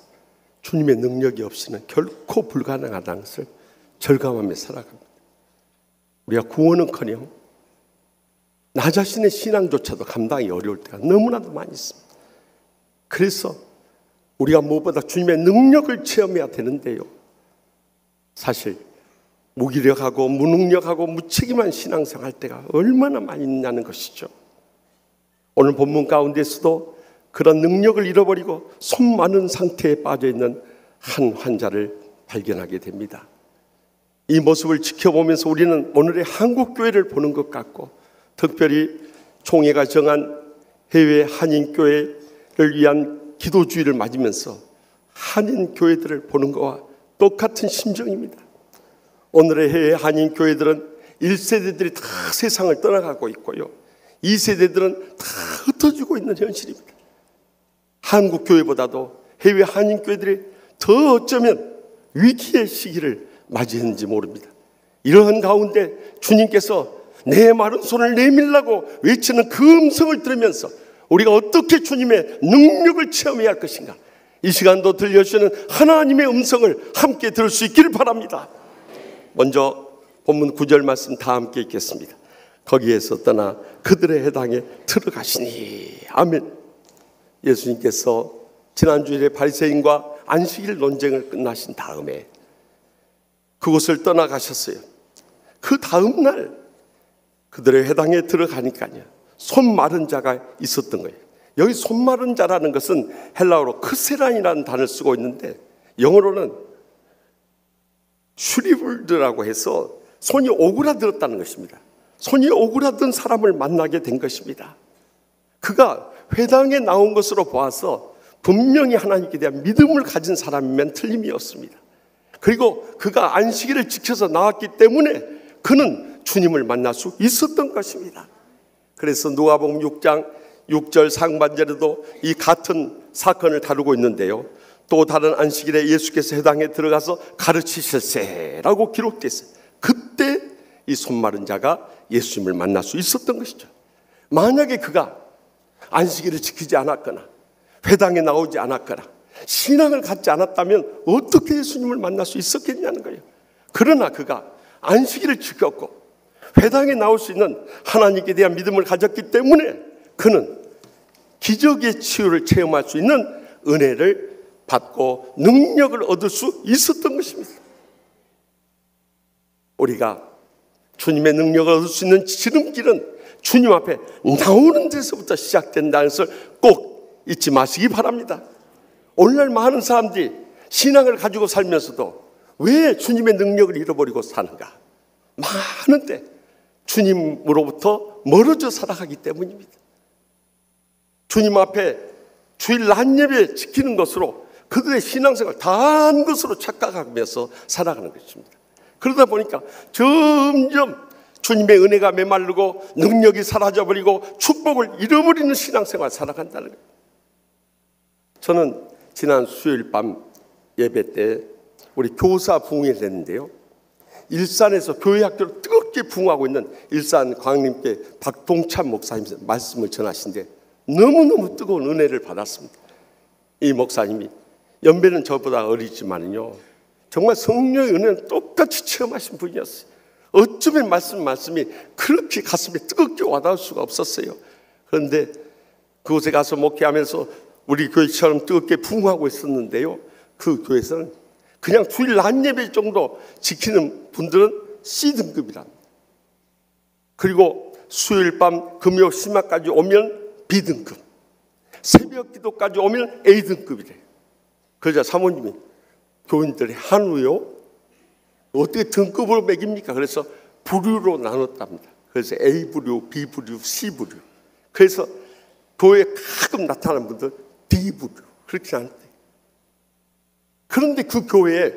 주님의 능력이 없이는 결코 불가능하다는 것을 절감하며 살아갑니다. 우리가 구원은커녕 나 자신의 신앙조차도 감당이 어려울 때가 너무나도 많이 있습니다. 그래서 우리가 무엇보다 주님의 능력을 체험해야 되는데요, 사실 무기력하고 무능력하고 무책임한 신앙생활 때가 얼마나 많이 있냐는 것이죠. 오늘 본문 가운데서도 그런 능력을 잃어버리고 손 마른 상태에 빠져있는 한 환자를 발견하게 됩니다. 이 모습을 지켜보면서 우리는 오늘의 한국교회를 보는 것 같고, 특별히 총회가 정한 해외 한인교회를 위한 기도주의를 맞으면서 한인교회들을 보는 것과 똑같은 심정입니다. 오늘의 해외 한인교회들은 1세대들이 다 세상을 떠나가고 있고요, 2세대들은 다 흩어지고 있는 현실입니다. 한국 교회보다도 해외 한인 교회들이 더 어쩌면 위기의 시기를 맞이했는지 모릅니다. 이러한 가운데 주님께서 내 마른 손을 내밀라고 외치는 그 음성을 들으면서 우리가 어떻게 주님의 능력을 체험해야 할 것인가, 이 시간도 들려주시는 하나님의 음성을 함께 들을 수 있기를 바랍니다. 먼저 본문 9절 말씀 다 함께 읽겠습니다. 거기에서 떠나 그들의 해당에 들어가시니. 아멘. 예수님께서 지난주일에 바리새인과 안식일 논쟁을 끝나신 다음에 그곳을 떠나가셨어요. 그 다음 날 그들의 회당에 들어가니까요, 손 마른 자가 있었던 거예요. 여기 손 마른 자라는 것은 헬라어로 크세란이라는 단어를 쓰고 있는데, 영어로는 슈리블드라고 해서 손이 오그라들었다는 것입니다. 손이 오그라든 사람을 만나게 된 것입니다. 그가 회당에 나온 것으로 보아서 분명히 하나님께 대한 믿음을 가진 사람이면 틀림이 없습니다. 그리고 그가 안식일을 지켜서 나왔기 때문에 그는 주님을 만날 수 있었던 것입니다. 그래서 누가복음 6장 6절 상반절에도 이 같은 사건을 다루고 있는데요, 또 다른 안식일에 예수께서 회당에 들어가서 가르치실세라고 기록되어 있어요. 그때 이 손 마른 자가 예수님을 만날 수 있었던 것이죠. 만약에 그가 안식일을 지키지 않았거나 회당에 나오지 않았거나 신앙을 갖지 않았다면 어떻게 예수님을 만날 수 있었겠냐는 거예요. 그러나 그가 안식일을 지켰고 회당에 나올 수 있는 하나님께 대한 믿음을 가졌기 때문에 그는 기적의 치유를 체험할 수 있는 은혜를 받고 능력을 얻을 수 있었던 것입니다. 우리가 주님의 능력을 얻을 수 있는 지름길은 주님 앞에 나오는 데서부터 시작된다는 것을 꼭 잊지 마시기 바랍니다. 오늘날 많은 사람들이 신앙을 가지고 살면서도 왜 주님의 능력을 잃어버리고 사는가? 많은데 주님으로부터 멀어져 살아가기 때문입니다. 주님 앞에 주일 낮 예배 지키는 것으로 그들의 신앙생활 다 한 것으로 착각하면서 살아가는 것입니다. 그러다 보니까 점점 주님의 은혜가 메마르고 능력이 사라져버리고 축복을 잃어버리는 신앙생활을 살아간다는 거예요. 저는 지난 수요일 밤 예배 때 우리 교사 부흥회를 했는데요, 일산에서 교회 학교를 뜨겁게 부흥하고 있는 일산 광림교회 박동찬 목사님 말씀을 전하신데 너무너무 뜨거운 은혜를 받았습니다. 이 목사님이 연배는 저보다 어리지만요, 정말 성령의 은혜는 똑같이 체험하신 분이었어요. 어쩌면 말씀이 그렇게 가슴에 뜨겁게 와닿을 수가 없었어요. 그런데 그곳에 가서 목회하면서 우리 교회처럼 뜨겁게 부흥하고 있었는데요, 그 교회에서는 그냥 주일 낮 예배 정도 지키는 분들은 C등급이랍니다. 그리고 수요일 밤 금요 심화까지 오면 B등급, 새벽 기도까지 오면 A등급이래요. 그러자 사모님이 교인들이 한우요? 어떻게 등급으로 매깁니까? 그래서 부류로 나눴답니다. 그래서 A부류, B부류, C부류. 그래서 교회에 가끔 나타나는 분들 D부류. 그렇게 나눴대요. 그런데 그 교회에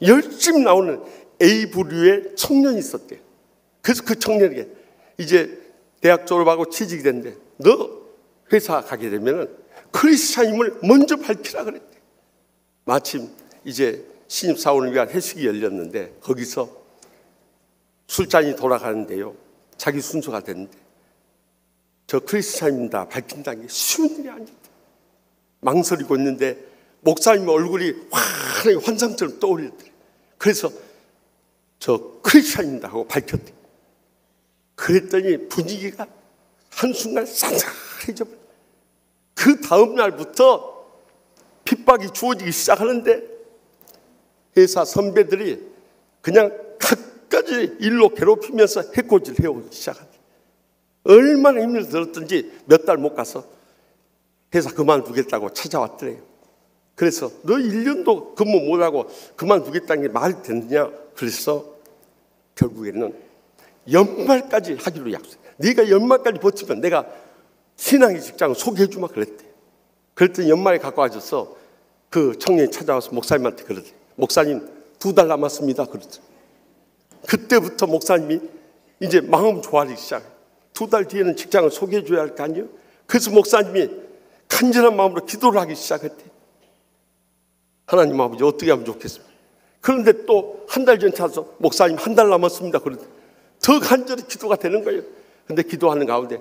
열심히 나오는 A부류의 청년이 있었대요. 그래서 그 청년에게 이제 대학 졸업하고 취직이 됐는데 너 회사 가게 되면 크리스찬임을 먼저 밝히라 그랬대. 마침 이제 신입사원을 위한 회식이 열렸는데 거기서 술잔이 돌아가는데요, 자기 순서가 됐는데 저 크리스찬입니다 밝힌다는 게 쉬운 일이 아니다. 망설이고 있는데 목사님 얼굴이 환하게 환상처럼 떠오르더래. 그래서 저 크리스찬입니다 하고 밝혔대. 그랬더니 분위기가 한순간 싼싸해져 버려. 그 다음 날부터 핍박이 주어지기 시작하는데 회사 선배들이 그냥 갖가지 일로 괴롭히면서 해코지를 해오기 시작하대. 얼마나 힘을 들었든지 몇 달 못 가서 회사 그만두겠다고 찾아왔더래요. 그래서 너 1년도 근무 못하고 그만두겠다는 게 말이 되느냐. 그래서 결국에는 연말까지 하기로 약속해. 네가 연말까지 버티면 내가 신앙의 직장을 소개해주마 그랬대. 그랬더니 연말에 갖고 와줘서 그 청년이 찾아와서 목사님한테 그러대. 목사님 2달 남았습니다 그러더니 그때부터 목사님이 이제 마음 좋아지기 시작해. 2달 뒤에는 직장을 소개해줘야 할 거 아니에요. 그래서 목사님이 간절한 마음으로 기도를 하기 시작했대. 하나님 아버지 어떻게 하면 좋겠습니까? 그런데 또 한 달 전 찾아서 목사님 1달 남았습니다 그러더니 더 간절히 기도가 되는 거예요. 근데 기도하는 가운데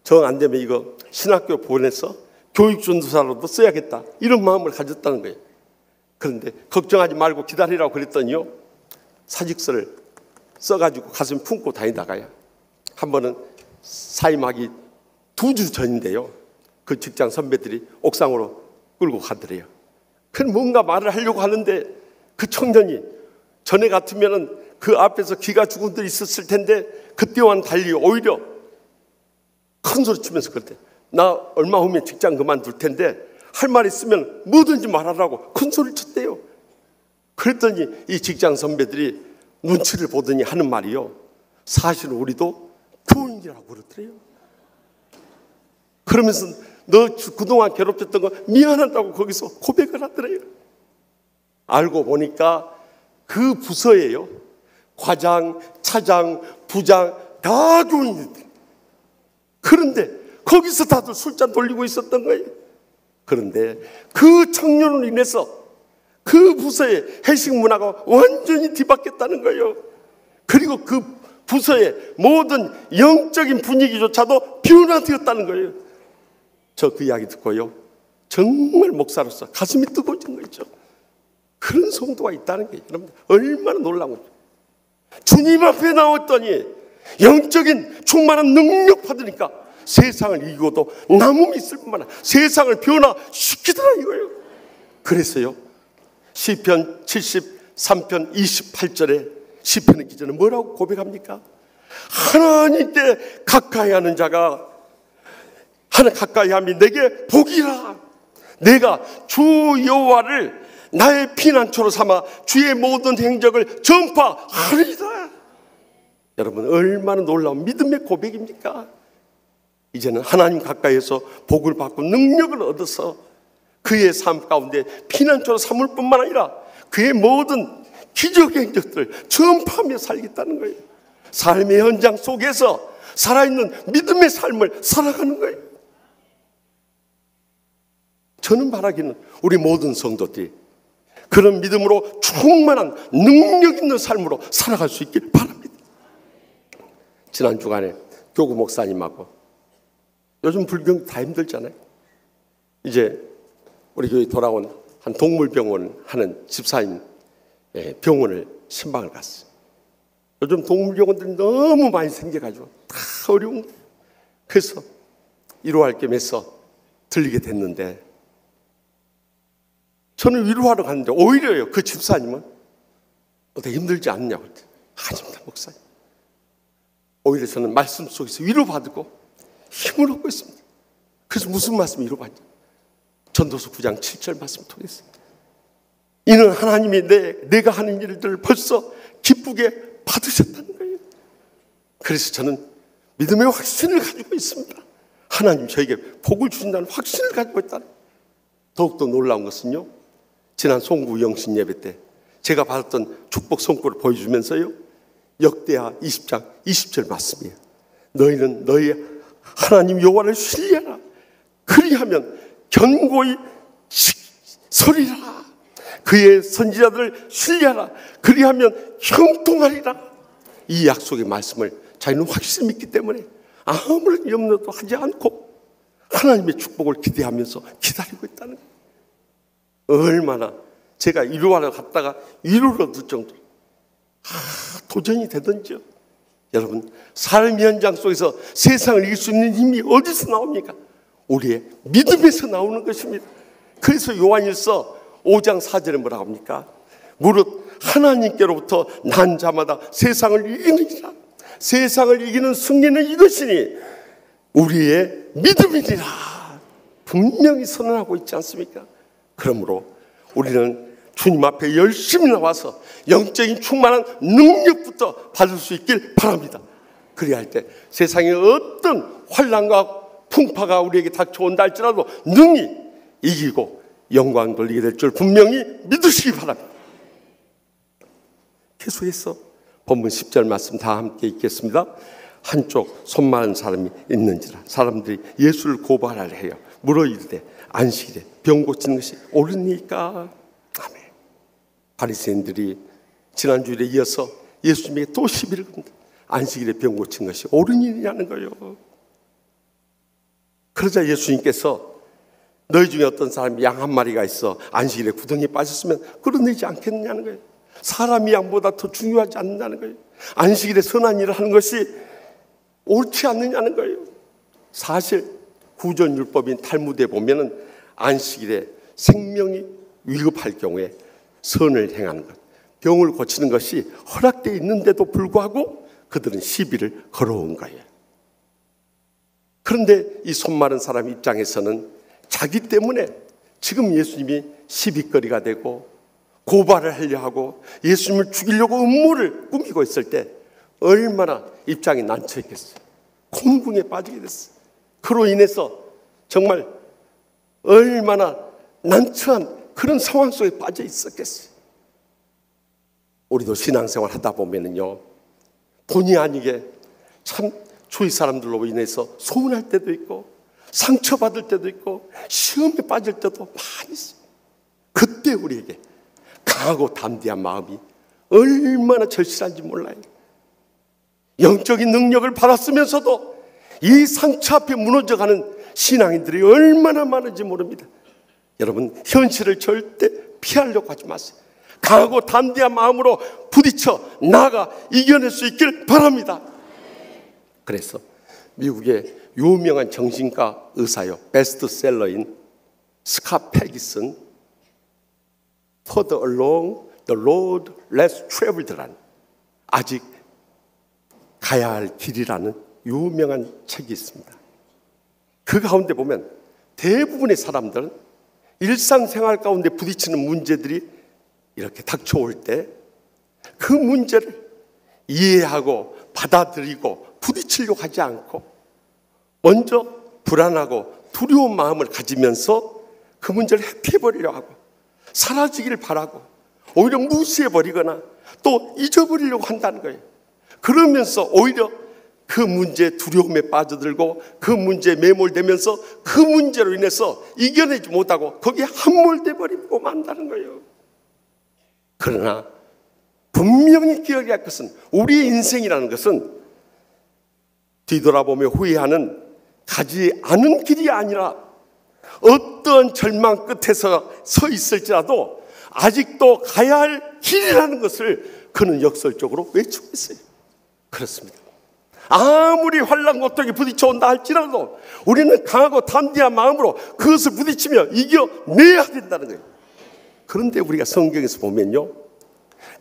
정 안 되면 이거 신학교 보내서 교육전도사로도 써야겠다 이런 마음을 가졌다는 거예요. 그런데 걱정하지 말고 기다리라고 그랬더니요, 사직서를 써가지고 가슴에 품고 다니다가요, 한 번은 사임하기 2주 전인데요, 그 직장 선배들이 옥상으로 끌고 가더래요. 그럼 뭔가 말을 하려고 하는데 그 청년이 전에 같으면은 그 앞에서 기가 죽은 들 있었을 텐데 그때와는 달리 오히려 큰 소리 치면서 그랬대. 나 얼마 후면 직장 그만둘 텐데 할 말 있으면 뭐든지 말하라고 큰 소리를 쳤대요. 그랬더니 이 직장 선배들이 눈치를 보더니 하는 말이요, 사실 우리도 교인이라고 그러더래요. 그러면서 너 그동안 괴롭혔던 거 미안하다고 거기서 고백을 하더래요. 알고 보니까 그 부서예요, 과장, 차장, 부장 다 교인이들. 그런데 거기서 다들 술잔 돌리고 있었던 거예요. 그런데 그 청년으로 인해서 그 부서의 회식 문화가 완전히 뒤바뀌었다는 거예요. 그리고 그 부서의 모든 영적인 분위기조차도 변화되었다는 거예요. 저 그 이야기 듣고요, 정말 목사로서 가슴이 뜨거워진 거죠. 그런 성도가 있다는 게 여러분 얼마나 놀라운 거죠. 주님 앞에 나왔더니 영적인 충만한 능력 받으니까 세상을 이기고도 남음이 있을 뿐만 아니라 세상을 변화시키더라 이거예요. 그래서요, 시편 73편 28절에 시편의 기자는 뭐라고 고백합니까? 하나님께 가까이 하는 자가 하나 가까이 함이 내게 복이라. 내가 주 여호와를 나의 피난처로 삼아 주의 모든 행적을 전파하리라. 여러분 얼마나 놀라운 믿음의 고백입니까? 이제는 하나님 가까이에서 복을 받고 능력을 얻어서 그의 삶 가운데 피난처로 삼을 뿐만 아니라 그의 모든 기적의 행적들 전파하며 살겠다는 거예요. 삶의 현장 속에서 살아있는 믿음의 삶을 살아가는 거예요. 저는 바라기는 우리 모든 성도들이 그런 믿음으로 충만한 능력 있는 삶으로 살아갈 수 있길 바랍니다. 지난 주간에 교구 목사님하고, 요즘 불경 다 힘들잖아요. 이제 우리 교회 돌아온 한 동물병원 하는 집사님 병원을 신방을 갔어요. 요즘 동물병원들이 너무 많이 생겨가지고 다 어려운 거예요. 그래서 위로할 겸 해서 들리게 됐는데, 저는 위로하러 갔는데 오히려요, 그 집사님은 어떻게 힘들지 않냐고 했더니 아닙니다 목사님, 오히려 저는 말씀 속에서 위로받고 힘을 얻고 있습니다. 그래서 무슨 말씀 위로받냐? 전도서 9장 7절 말씀 통해서 이는 하나님이 내가 하는 일들을 벌써 기쁘게 받으셨다는 거예요. 그래서 저는 믿음의 확신을 가지고 있습니다. 하나님 저에게 복을 주신다는 확신을 가지고 있다는. 더욱더 놀라운 것은요, 지난 송구 영신 예배 때 제가 받았던 축복 성구를 보여주면서요, 역대하 20장 20절 말씀이에요. 너희는 너희 하나님 여호와를 신뢰하라. 그리하면 견고히 서리라. 그의 선지자들을 신뢰하라. 그리하면 형통하리라. 이 약속의 말씀을 자기는 확실히 믿기 때문에 아무런 염려도 하지 않고 하나님의 축복을 기대하면서 기다리고 있다는 거예요. 얼마나 제가 위로하러 갔다가 위로를 얻을 정도로 도전이 되던지요. 여러분, 삶 현장 속에서 세상을 이길 수 있는 힘이 어디서 나옵니까? 우리의 믿음에서 나오는 것입니다. 그래서 요한일서 5장 4절에 뭐라고 합니까? 무릇 하나님께로부터 난 자마다 세상을 이기느니라. 세상을 이기는 승리는 이것이니 우리의 믿음이니라. 분명히 선언하고 있지 않습니까? 그러므로 우리는 주님 앞에 열심히 나와서 영적인 충만한 능력부터 받을 수 있길 바랍니다. 그래야 할 때 세상의 어떤 환난과 풍파가 우리에게 닥쳐온다 할지라도 능히 이기고 영광 돌리게 될 줄 분명히 믿으시기 바랍니다. 계속해서 본문 10절 말씀 다 함께 읽겠습니다. 한쪽 손 마른 사람이 있는지라. 사람들이 예수를 고발하려 해요. 물어 이르되 안식일에 병 고치는 것이 옳으니까. 아멘. 바리새인들이 지난주일에 이어서 예수님에게 또 시비를 겁니다. 안식일에 병 고친 것이 옳은 일이냐는 거예요. 그러자 예수님께서 너희 중에 어떤 사람이 양 한 마리가 있어 안식일에 구덩이에 빠졌으면 끌어내지 않겠느냐는 거예요. 사람이 양보다 더 중요하지 않느냐는 거예요. 안식일에 선한 일을 하는 것이 옳지 않느냐는 거예요. 사실 구전율법인 탈무드에 보면은 안식일에 생명이 위급할 경우에 선을 행하는 것, 병을 고치는 것이 허락되어 있는데도 불구하고 그들은 시비를 걸어온 거예요. 그런데 이 손 마른 사람 입장에서는 자기 때문에 지금 예수님이 시비거리가 되고 고발을 하려 하고 예수님을 죽이려고 음모를 꾸미고 있을 때 얼마나 입장이 난처했겠어요. 곤궁에 빠지게 됐어요. 그로 인해서 정말 얼마나 난처한 그런 상황 속에 빠져 있었겠어요. 우리도 신앙생활 하다 보면은요, 본의 아니게 참 주위 사람들로 인해서 소문할 때도 있고 상처받을 때도 있고 시험에 빠질 때도 많이 있어요. 그때 우리에게 강하고 담대한 마음이 얼마나 절실한지 몰라요. 영적인 능력을 받았으면서도 이 상처 앞에 무너져가는 신앙인들이 얼마나 많은지 모릅니다. 여러분, 현실을 절대 피하려고 하지 마세요. 강하고 담대한 마음으로 부딪혀 나아가 이겨낼 수 있길 바랍니다. 그래서 미국의 유명한 정신과 의사요, 베스트셀러인 스캇 패기슨 Further Along the Road Less Traveled라는 아직 가야 할 길이라는 유명한 책이 있습니다. 그 가운데 보면 대부분의 사람들은 일상생활 가운데 부딪히는 문제들이 이렇게 닥쳐올 때 그 문제를 이해하고 받아들이고 부딪히려고 하지 않고 먼저 불안하고 두려운 마음을 가지면서 그 문제를 회피해버리려고 하고 사라지기를 바라고 오히려 무시해버리거나 또 잊어버리려고 한다는 거예요. 그러면서 오히려 그 문제에 두려움에 빠져들고 그 문제에 매몰되면서 그 문제로 인해서 이겨내지 못하고 거기에 함몰돼 버리고 만다는 거예요. 그러나 분명히 기억해야 할 것은 우리의 인생이라는 것은 뒤돌아보며 후회하는 가지 않은 길이 아니라 어떤 절망 끝에서 서 있을지라도 아직도 가야 할 길이라는 것을 그는 역설적으로 외치고 있어요. 그렇습니다. 아무리 환난 고통에 부딪혀온다 할지라도 우리는 강하고 담대한 마음으로 그것을 부딪히며 이겨내야 된다는 거예요. 그런데 우리가 성경에서 보면요,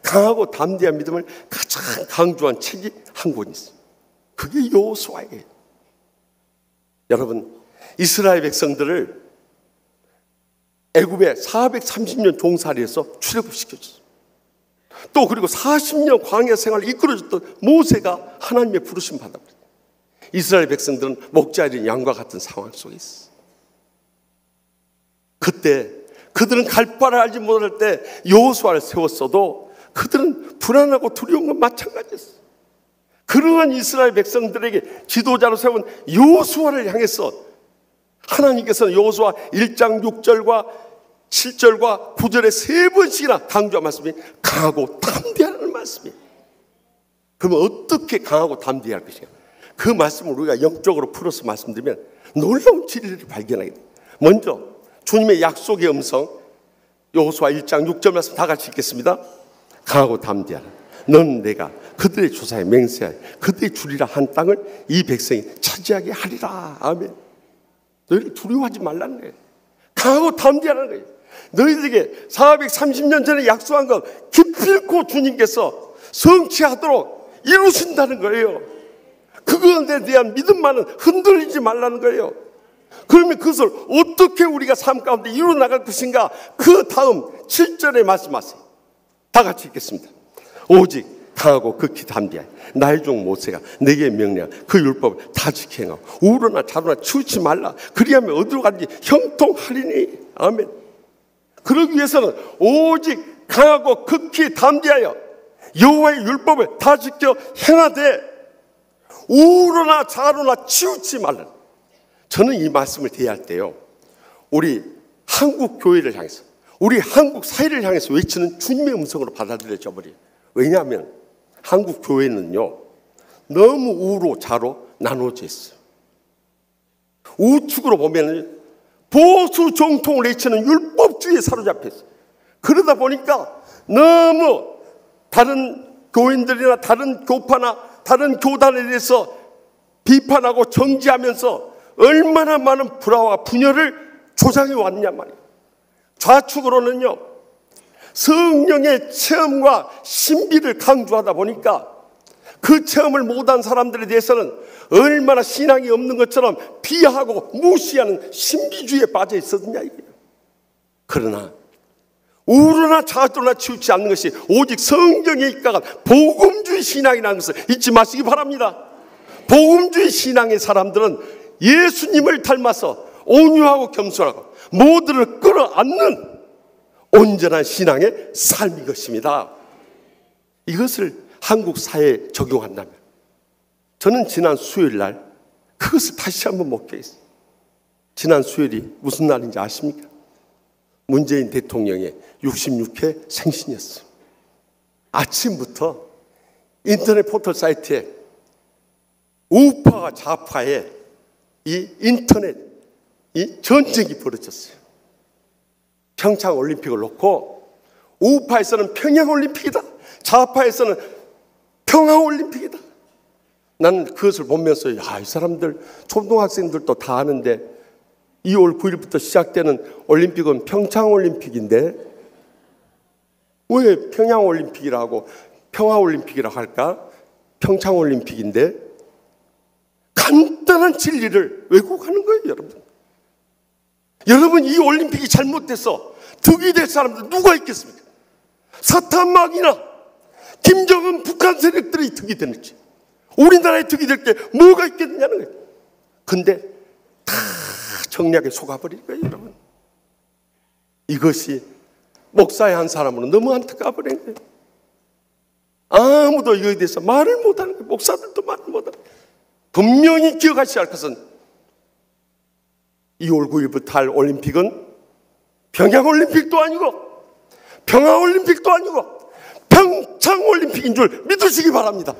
강하고 담대한 믿음을 가장 강조한 책이 한 권이 있어요. 그게 여호수아예요. 여러분, 이스라엘 백성들을 애굽에 430년 종살이해서 출애굽시켜줬어요. 또 그리고 40년 광야 생활을 이끌어줬던 모세가 하나님의 부르심 받아버렸어요. 이스라엘 백성들은 목자 잃은 양과 같은 상황 속에 있어요. 그때 그들은 갈 바를 알지 못할 때 여호수아를 세웠어도 그들은 불안하고 두려운 건 마찬가지였어요. 그러한 이스라엘 백성들에게 지도자로 세운 여호수아를 향해서 하나님께서는 여호수아 1장 6절과 7절과 9절에 3번씩이나 강조한 말씀이 강하고 담대하는 말씀이에요. 그러면 어떻게 강하고 담대할 것인가? 그 말씀을 우리가 영적으로 풀어서 말씀드리면 놀라운 진리를 발견하게 됩니다. 먼저 주님의 약속의 음성, 여호수아 1장 6절 말씀 다 같이 읽겠습니다. 강하고 담대하라. 너는 내가 그들의 조상에 맹세하여 그들의 주리라 한 땅을 이 백성이 차지하게 하리라. 아멘. 너희들 두려워하지 말라는 거예요. 강하고 담대하라는 거예요. 너희들에게 430년 전에 약속한 것 기필코 주님께서 성취하도록 이루신다는 거예요. 그것에 대한 믿음만은 흔들리지 말라는 거예요. 그러면 그것을 어떻게 우리가 삶 가운데 이루어 나갈 것인가? 그 다음 7절에 말씀하세요. 다 같이 읽겠습니다. 오직 강하고 극히 담대하여 나의 종 모세가 내게 명령한 그 율법을 다 지켜 행하고 우로나 자로나 치우치 말라. 그리하면 어디로 가든지 형통하리니. 아멘. 그러기 위해서는 오직 강하고 극히 담대하여 여호와의 율법을 다 지켜 행하되 우로나 자로나 치우치 말라. 저는 이 말씀을 대할 때요, 우리 한국 교회를 향해서, 우리 한국 사회를 향해서 외치는 주님의 음성으로 받아들여져 버려요. 왜냐하면 한국 교회는요 너무 우로 좌로 나눠져 있어요. 우측으로 보면 보수 정통을 외치는 율법주의에 사로잡혀 있어요. 그러다 보니까 너무 다른 교인들이나 다른 교파나 다른 교단에 대해서 비판하고 정지하면서 얼마나 많은 불화와 분열을 조장해 왔냐 말이에요. 좌측으로는요 성령의 체험과 신비를 강조하다 보니까 그 체험을 못한 사람들에 대해서는 얼마나 신앙이 없는 것처럼 비하하고 무시하는 신비주의에 빠져 있었느냐 이거예요. 그러나 우로나 좌로나 치우치 않는 것이 오직 성경에 입각한 복음주의 신앙이라는 것을 잊지 마시기 바랍니다. 복음주의 신앙의 사람들은 예수님을 닮아서 온유하고 겸손하고 모두를 끌어안는 온전한 신앙의 삶인 것입니다. 이것을 한국 사회에 적용한다면 저는 지난 수요일 날 그것을 다시 한번 목격했어요. 지난 수요일이 무슨 날인지 아십니까? 문재인 대통령의 66회 생신이었어요. 아침부터 인터넷 포털 사이트에 우파와 좌파의 이 인터넷 이 전쟁이 벌어졌어요. 평창 올림픽을 놓고 우파에서는 평양 올림픽이다, 좌파에서는 평화 올림픽이다. 나는 그것을 보면서 이 사람들 초등학생들도 다 아는데 2월 9일부터 시작되는 올림픽은 평창 올림픽인데 왜 평양 올림픽이라고 평화 올림픽이라고 할까? 평창 올림픽인데 간단한 진리를 왜곡하는 거예요, 여러분. 여러분, 이 올림픽이 잘못돼서 득이 될 사람들 누가 있겠습니까? 사탄막이나 김정은 북한 세력들이 득이 되는지 우리나라에 득이 될 게 뭐가 있겠느냐는 거예요. 근데 다 정략에 속아버린 거예요, 여러분. 이것이 목사의 한 사람으로는 너무 안타까워버린 거예요. 아무도 이거에 대해서 말을 못하는 거예요. 목사들도 말을 못하는 거예요. 분명히 기억하셔야 할 것은 2월 9일부터 할 올림픽은 평양올림픽도 아니고 평화올림픽도 아니고 평창올림픽인 줄 믿으시기 바랍니다.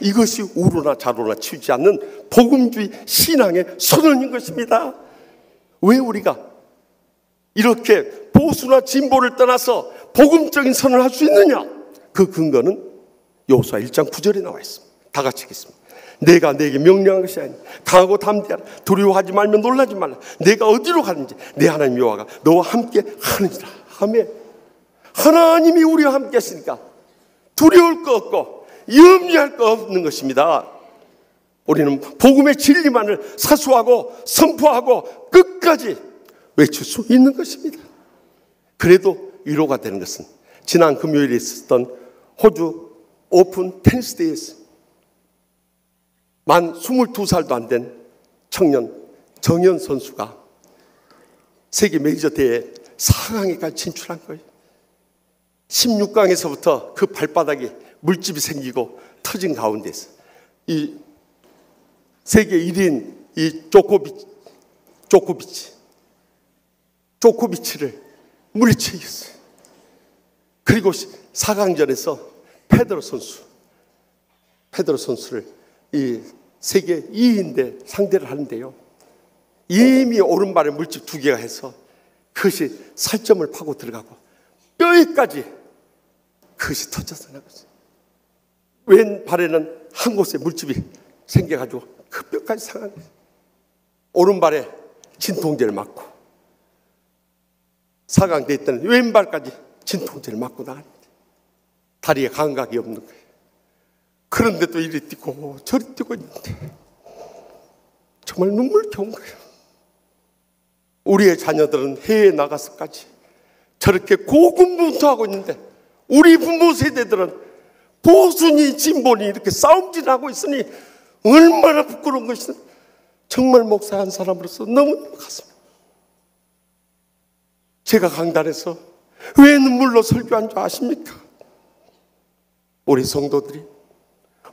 이것이 우로나 좌로나 치우지 않는 복음주의 신앙의 선언인 것입니다. 왜 우리가 이렇게 보수나 진보를 떠나서 복음적인 선언을 할 수 있느냐? 그 근거는 여호수아 1장 9절에 나와 있습니다. 다 같이 읽겠습니다. 내가 내게 명령한 것이 아니니 강하고 담대하라. 두려워하지 말며 놀라지 말라. 내가 어디로 가는지 내 하나님 여호와가 너와 함께 하느니라. 아멘. 하나님이 우리와 함께 하시니까 두려울 거 없고 염려할 거 없는 것입니다. 우리는 복음의 진리만을 사수하고 선포하고 끝까지 외칠 수 있는 것입니다. 그래도 위로가 되는 것은 지난 금요일에 있었던 호주 오픈 테니스 대회에서 만 22살도 안 된 청년 정현 선수가 세계 메이저 대회 4강에까지 진출한 거예요. 16강에서부터 그 발바닥에 물집이 생기고 터진 가운데서 이 세계 1위인 이 조코비치를 물리쳐 이겼어요. 그리고 4강전에서 페데러 선수를 이 세계 2위인데 상대를 하는데요. 이미 오른발에 물집 2개가 해서 그것이 살점을 파고 들어가고 뼈에까지 그것이 터져서 나갔어요. 왼발에는 한 곳에 물집이 생겨가지고 그 뼈까지 상한 거예요. 오른발에 진통제를 맞고 사강돼 있던 왼발까지 진통제를 맞고 나갔는데 다리에 감각이 없는 거예요. 그런데도 이리 뛰고 저리 뛰고 있는데 정말 눈물겨운 거예요. 우리의 자녀들은 해외에 나가서까지 저렇게 고군분투하고 있는데 우리 부모 세대들은 보수니 진보니 이렇게 싸움질하고 있으니 얼마나 부끄러운 것이든 정말 목사 한 사람으로서 너무 가슴. 제가 강단에서 왜 눈물로 설교한 줄 아십니까? 우리 성도들이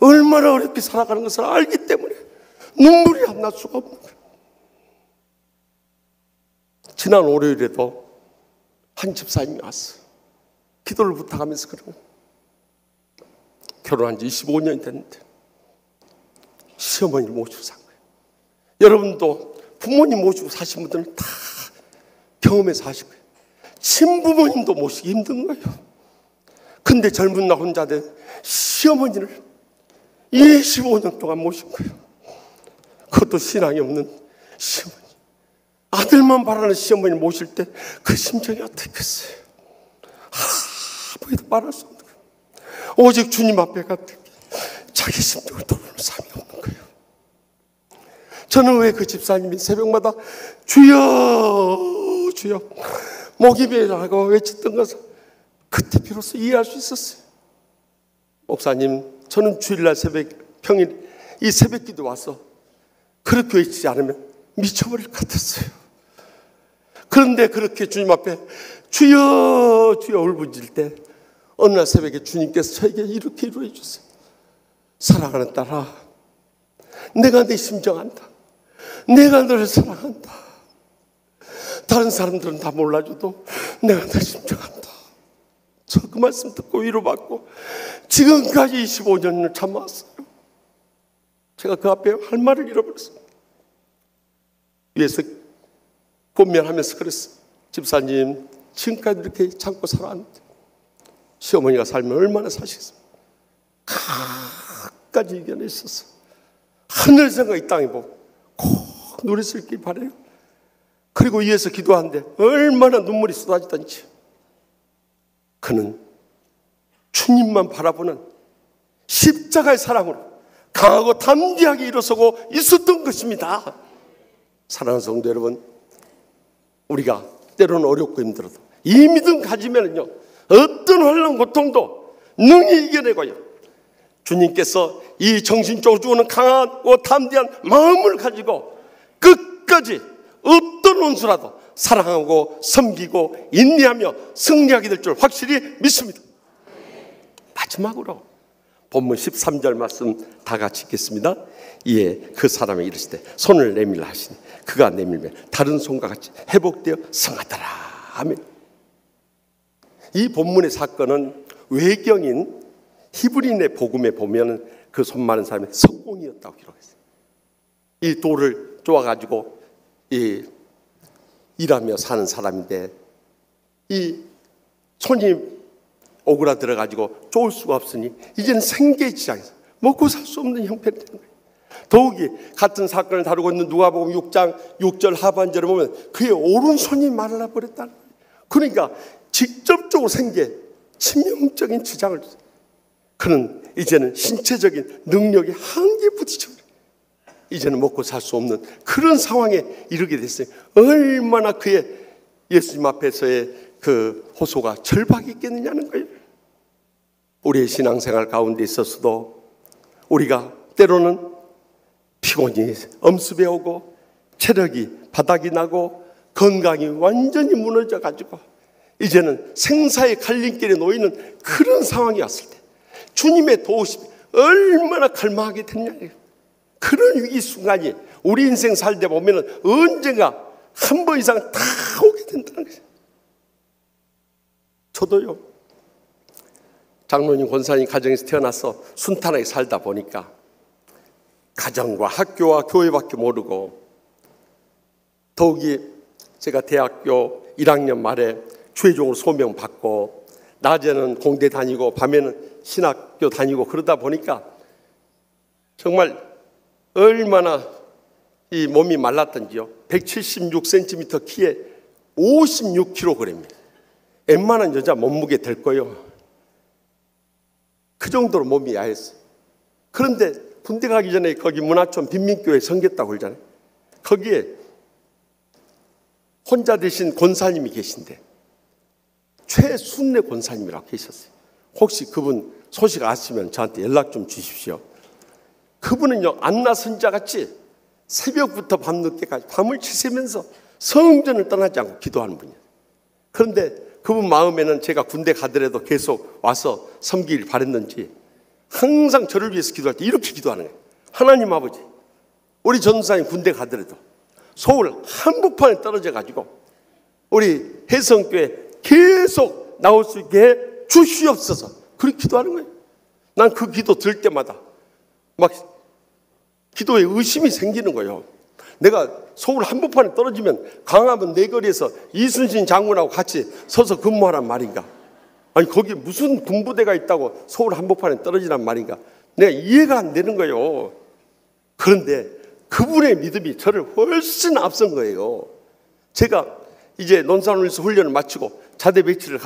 얼마나 어렵게 살아가는 것을 알기 때문에 눈물이 안 날 수가 없는 거예요. 지난 월요일에도 한 집사님이 왔어. 기도를 부탁하면서 그러고 결혼한 지 25년이 됐는데 시어머니를 모시고 산 거예요. 여러분도 부모님 모시고 사신 분들은 다 경험해서 하실 거예요. 친부모님도 모시기 힘든 거예요. 근데 젊은 날 혼자 된 시어머니를 25년 동안 모신 거예요. 그것도 신앙이 없는 시어머니. 아들만 바라는 시어머니 모실 때 그 심정이 어떻겠어요? 아무에도 말할 수 없는 거예요. 오직 주님 앞에 갔을 때 자기 심정을 돌보는 사람이 없는 거예요. 저는 왜 그 집사님이 새벽마다 주여 주여 목이 베라고 외쳤던 것을 그때 비로소 이해할 수 있었어요. 목사님, 저는 주일날 새벽 평일 이 새벽 기도 와서 그렇게 외치지 않으면 미쳐버릴 것 같았어요. 그런데 그렇게 주님 앞에 주여 주여 울부짖을 때 어느 날 새벽에 주님께서 저에게 이렇게 이루어 주세요. 사랑하는 딸아, 내가 네 심정 안다. 내가 너를 사랑한다. 다른 사람들은 다 몰라줘도 내가 너 심정 안다. 저 그 말씀 듣고 위로받고 지금까지 25년을 참아왔어요. 제가 그 앞에 할 말을 잃어버렸어요. 위에서 권면하면서 그랬어요. 집사님, 지금까지 이렇게 참고 살아왔는데 시어머니가 살면 얼마나 사시겠습니까? 끝까지 이겨내 있어서 하늘 생각 이 땅에 보고 꼭 누릴 수 있길 바라요. 그리고 위에서 기도하는데 얼마나 눈물이 쏟아지던지 그는 주님만 바라보는 십자가의 사랑으로 강하고 담대하게 일어서고 있었던 것입니다. 사랑하는 성도 여러분, 우리가 때로는 어렵고 힘들어도 이 믿음 가지면요 어떤 환난 고통도 능히 이겨내고요, 주님께서 이 정신적으로 주는 강하고 담대한 마음을 가지고 끝까지 어떤 원수라도 사랑하고 섬기고 인내하며 승리하게 될 줄 확실히 믿습니다. 마지막으로 본문 13절 말씀 다 같이 읽겠습니다. 이에 그 사람이 이르시되 손을 내밀라 하시니 그가 내밀면 다른 손과 같이 회복되어 성하더라. 아멘. 이 본문의 사건은 외경인 히브리인의 복음에 보면 그 손 많은 사람이 석공이었다고 기록했어요. 이 돌을 쪼아가지고 일하며 사는 사람인데 이 손이 오그라들어가지고 쪼을 수가 없으니 이제는 생계지장에서 먹고 살 수 없는 형편이 되는 거예요. 더욱이 같은 사건을 다루고 있는 누가복음 6장 6절 하반절을 보면 그의 오른손이 말라버렸다는 거예요. 그러니까 직접적으로 생계 치명적인 지장을 줬어요. 그는 이제는 신체적인 능력이 한계에 부딪혀요. 이제는 먹고 살 수 없는 그런 상황에 이르게 됐어요. 얼마나 그의 예수님 앞에서의 그 호소가 절박이 있겠느냐는 거예요. 우리의 신앙생활 가운데 있어서도 우리가 때로는 피곤이 엄습해 오고 체력이 바닥이 나고 건강이 완전히 무너져 가지고 이제는 생사의 갈림길에 놓이는 그런 상황이 왔을 때 주님의 도우심이 얼마나 갈망하게 됐냐고요. 그런 위기 순간이 우리 인생 살다 보면 언젠가 한 번 이상 다 오게 된다는 거예요. 저도요, 장로님 권사님 가정에서 태어나서 순탄하게 살다 보니까 가정과 학교와 교회밖에 모르고, 더욱이 제가 대학교 1학년 말에 주회종으로 소명받고 낮에는 공대 다니고 밤에는 신학교 다니고 그러다 보니까 정말 얼마나 이 몸이 말랐던지요. 176cm 키에 56kg입니다. 웬만한 여자 몸무게 될 거예요. 그 정도로 몸이 야했어요. 그런데 군대 가기 전에 거기 문화촌 빈민교회 섬겼다고 그러잖아요. 거기에 혼자 되신 권사님이 계신데 최순례 권사님이라고 계셨어요. 혹시 그분 소식 아시면 저한테 연락 좀 주십시오. 그분은요, 안나 선자같이 새벽부터 밤늦게까지 밤을 치새면서 성전을 떠나지 않고 기도하는 분이에요. 그런데 그분 마음에는 제가 군대 가더라도 계속 와서 섬기길 바랬는지 항상 저를 위해서 기도할 때 이렇게 기도하는 거예요. 하나님 아버지, 우리 전사님 군대 가더라도 서울 한복판에 떨어져 가지고 우리 혜성교회 계속 나올 수 있게 주시옵소서. 그렇게 기도하는 거예요. 난 그 기도 들을 때마다 막 기도에 의심이 생기는 거예요. 내가 서울 한복판에 떨어지면 강화문 내거리에서 이순신 장군하고 같이 서서 근무하란 말인가? 아니 거기 무슨 군부대가 있다고 서울 한복판에 떨어지란 말인가? 내가 이해가 안 되는 거예요. 그런데 그분의 믿음이 저를 훨씬 앞선 거예요. 제가 이제 논산울에서 훈련을 마치고 자대 배치를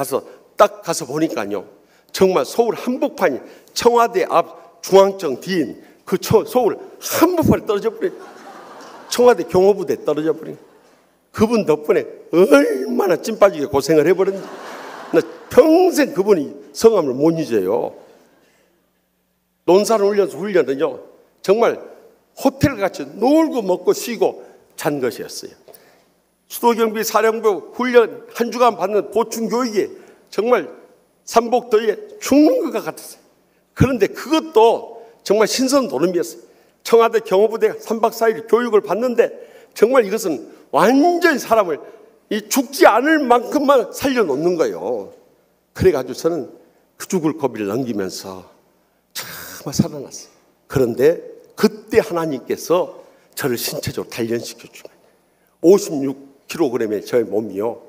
딱 가서 보니까요, 정말 서울 한복판이 청와대 앞 중앙청 뒤인 그 서울 한복판에 떨어져 버린, 청와대 경호부대에 떨어져 버린 그분 덕분에 얼마나 찐 빠지게 고생을 해버렸는지 나 평생 그분이 성함을 못 잊어요. 논산훈련은요 정말 호텔같이 놀고 먹고 쉬고 잔 것이었어요. 수도경비 사령부 훈련 한 주간 받는 보충교육에 정말 삼복더위에 죽는 것 같았어요. 그런데 그것도 정말 신선 노름이었어요. 청와대 경호부대 3박 4일 교육을 받는데 정말 이것은 완전히 사람을 이 죽지 않을 만큼만 살려놓는 거예요. 그래가지고 저는 그 죽을 고비를 넘기면서 정말 살아났어요. 그런데 그때 하나님께서 저를 신체적으로 단련시켜 준 거예요. 56kg의 저의 몸이요,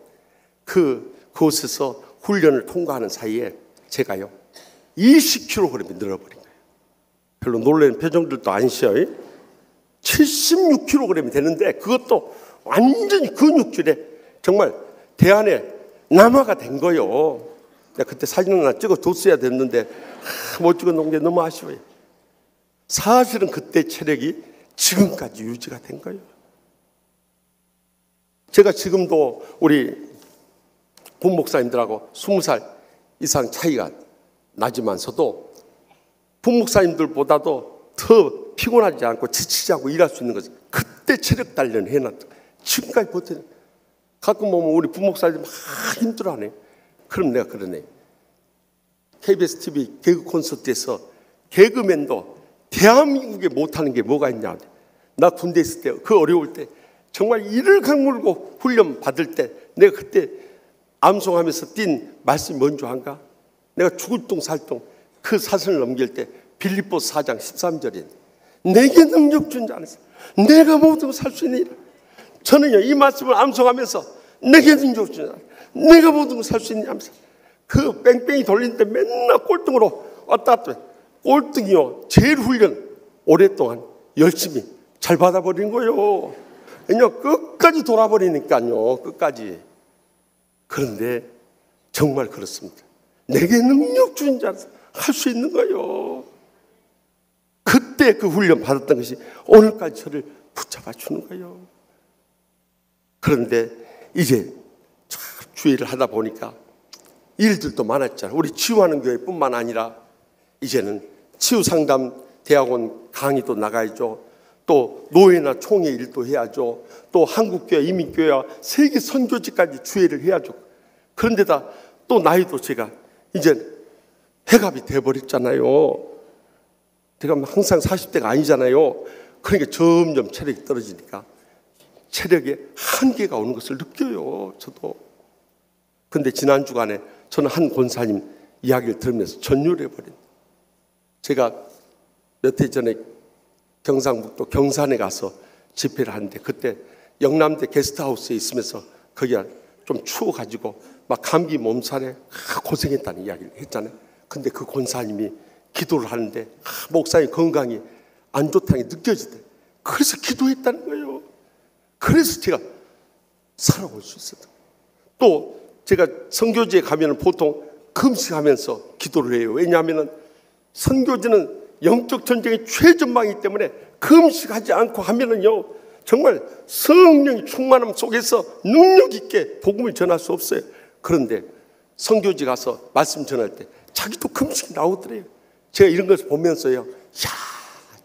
그곳에서 훈련을 통과하는 사이에 제가요 20kg이 늘어버린 거예요. 별로 놀라는 표정들도 아니셔요. 76kg이 되는데 그것도 완전히 근육질에 정말 대안에 남아가 된 거예요. 내가 그때 사진을 하나 찍어 뒀어야 됐는데 못 찍어 놓은 게 너무 아쉬워요. 사실은 그때 체력이 지금까지 유지가 된 거예요. 제가 지금도 우리 부목사님들하고 20살 이상 차이가 나지만서도 부목사님들보다도 더 피곤하지 않고 지치지 않고 일할 수 있는 것은 그때 체력 단련을 해놨다. 지금까지 버티는. 가끔 보면 우리 부목사님들 막 힘들어하네. 그럼 내가 그러네. KBS TV 개그 콘서트에서 개그맨도 대한민국에 못하는 게 뭐가 있냐. 나 군대 있을 때 그 어려울 때 정말 이를 강물고 훈련 받을 때 내가 그때 암송하면서 띈 말씀이 뭔 줄 안가? 내가 죽을 똥 살 똥 그 사선을 넘길 때 빌립보서 4장 13절에 내게 능력 준 자 안에서 내가 모든 걸 살 수 있는 일. 저는요 이 말씀을 암송하면서 내게 능력 준 자, 내가 모든 걸 살 수 있는 하면서 그 뺑뺑이 돌리는데 맨날 꼴등으로 왔다 갔다. 꼴등이요 제일 훈련 오랫동안 열심히 잘 받아버린 거예요. 왜냐면 끝까지 돌아버리니까요. 끝까지. 그런데 정말 그렇습니다. 내게 능력 주인 자 할 수 있는 거예요. 그때 그 훈련 받았던 것이 오늘까지 저를 붙잡아 주는 거예요. 그런데 이제 주의를 하다 보니까 일들도 많았잖아요. 우리 치유하는 교회뿐만 아니라 이제는 치유상담 대학원 강의도 나가야죠. 또 노예나 총회 일도 해야죠. 또 한국교회 이민교회와 세계 선교지까지 주의를 해야죠. 그런데다 또 나이도 제가 이제 해갑이 돼버렸잖아요. 제가 항상 40대가 아니잖아요. 그러니까 점점 체력이 떨어지니까 체력에 한계가 오는 것을 느껴요. 저도. 근데 지난 주간에 저는 한 권사님 이야기를 들으면서 전율해버린. 제가 몇 해 전에 경상북도 경산에 가서 집회를 하는데 그때 영남대 게스트하우스에 있으면서 거기가 좀 추워가지고 막 감기 몸살에 고생했다는 이야기를 했잖아요. 근데 그 권사님이 기도를 하는데 목사님 건강이 안 좋다는 게 느껴지대. 그래서 기도했다는 거예요. 그래서 제가 살아올 수 있었던 거예요. 또 제가 선교지에 가면 보통 금식하면서 기도를 해요. 왜냐하면 선교지는 영적 전쟁의 최전방이기 때문에 금식하지 않고 하면은요 정말 성령이 충만함 속에서 능력 있게 복음을 전할 수 없어요. 그런데 선교지 가서 말씀 전할 때 자기도 금식이 나오더래요. 제가 이런 것을 보면서요, 야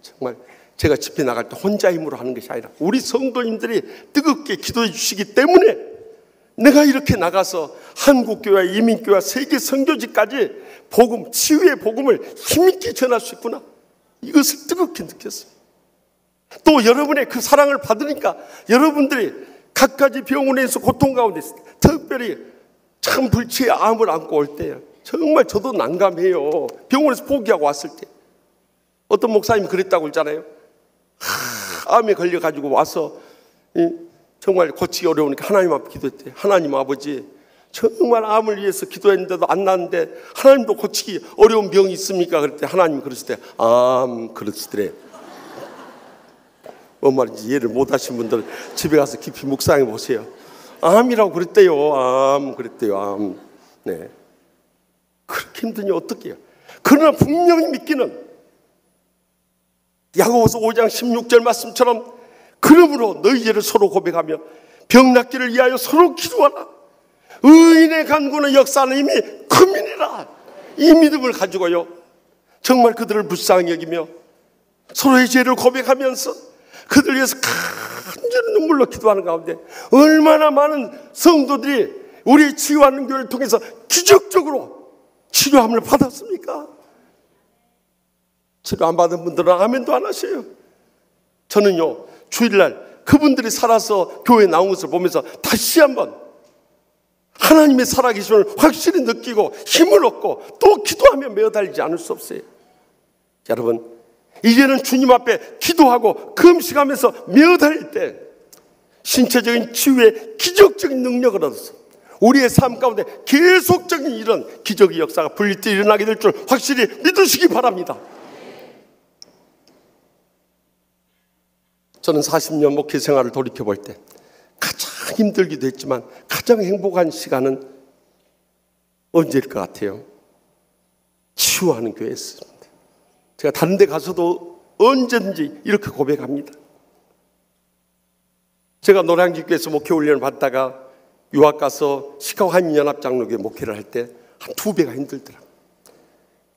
정말 제가 집회 나갈 때 혼자 힘으로 하는 것이 아니라 우리 성도님들이 뜨겁게 기도해 주시기 때문에 내가 이렇게 나가서 한국교회와 이민교회와 세계 선교지까지 복음, 치유의 복음을 힘있게 전할 수 있구나. 이것을 뜨겁게 느꼈어요. 또 여러분의 그 사랑을 받으니까 여러분들이 갖가지 병원에서 고통 가운데 있을 때, 특별히 참 불치의 암을 안고 올 때 정말 저도 난감해요. 병원에서 포기하고 왔을 때 어떤 목사님이 그랬다고 했잖아요. 암에 걸려가지고 와서 정말 고치기 어려우니까 하나님 앞에 기도했대. 하나님 아버지, 정말 암을 위해서 기도했는데도 안 낫는데 하나님도 고치기 어려운 병이 있습니까? 그랬더니 하나님이 그러시대. 그러시더래. 뭔 말인지 이해를 못 하신 분들은 집에 가서 깊이 묵상해 보세요. 암이라고 그랬대요. 암. 네. 그렇게 힘드니 어떡해요. 그러나 분명히 믿기는 야고보서 5장 16절 말씀처럼 그러므로 너희 죄를 서로 고백하며 병 낫기를 위하여 서로 기도하라. 의인의 간구는 역사하는 힘이 크민이라. 이 믿음을 가지고요 정말 그들을 불쌍히 여기며 서로의 죄를 고백하면서 그들 위해서 간절히 눈물로 기도하는 가운데 얼마나 많은 성도들이 우리 치유하는 교회를 통해서 기적적으로 치료함을 받았습니까? 치료 안 받은 분들은 아멘도 안 하셔요. 저는요 주일날 그분들이 살아서 교회에 나온 것을 보면서 다시 한번 하나님의 살아계심을 확실히 느끼고 힘을 얻고 또 기도하며 매어달리지 않을 수 없어요. 여러분, 이제는 주님 앞에 기도하고 금식하면서 매어달릴 때 신체적인 치유의 기적적인 능력을 얻어서 우리의 삶 가운데 계속적인 이런 기적의 역사가 불릴 때 일어나게 될 줄 확실히 믿으시기 바랍니다. 저는 40년 목회 생활을 돌이켜볼 때 가장 힘들기도 했지만 가장 행복한 시간은 언제일 것 같아요? 치유하는 교회였습니다. 제가 다른 데 가서도 언제든지 이렇게 고백합니다. 제가 노량진교회에서 목회 훈련을 받다가 유학 가서 시카고 한인연합장로교회 목회를 할 때 한 2배가 힘들더라고요.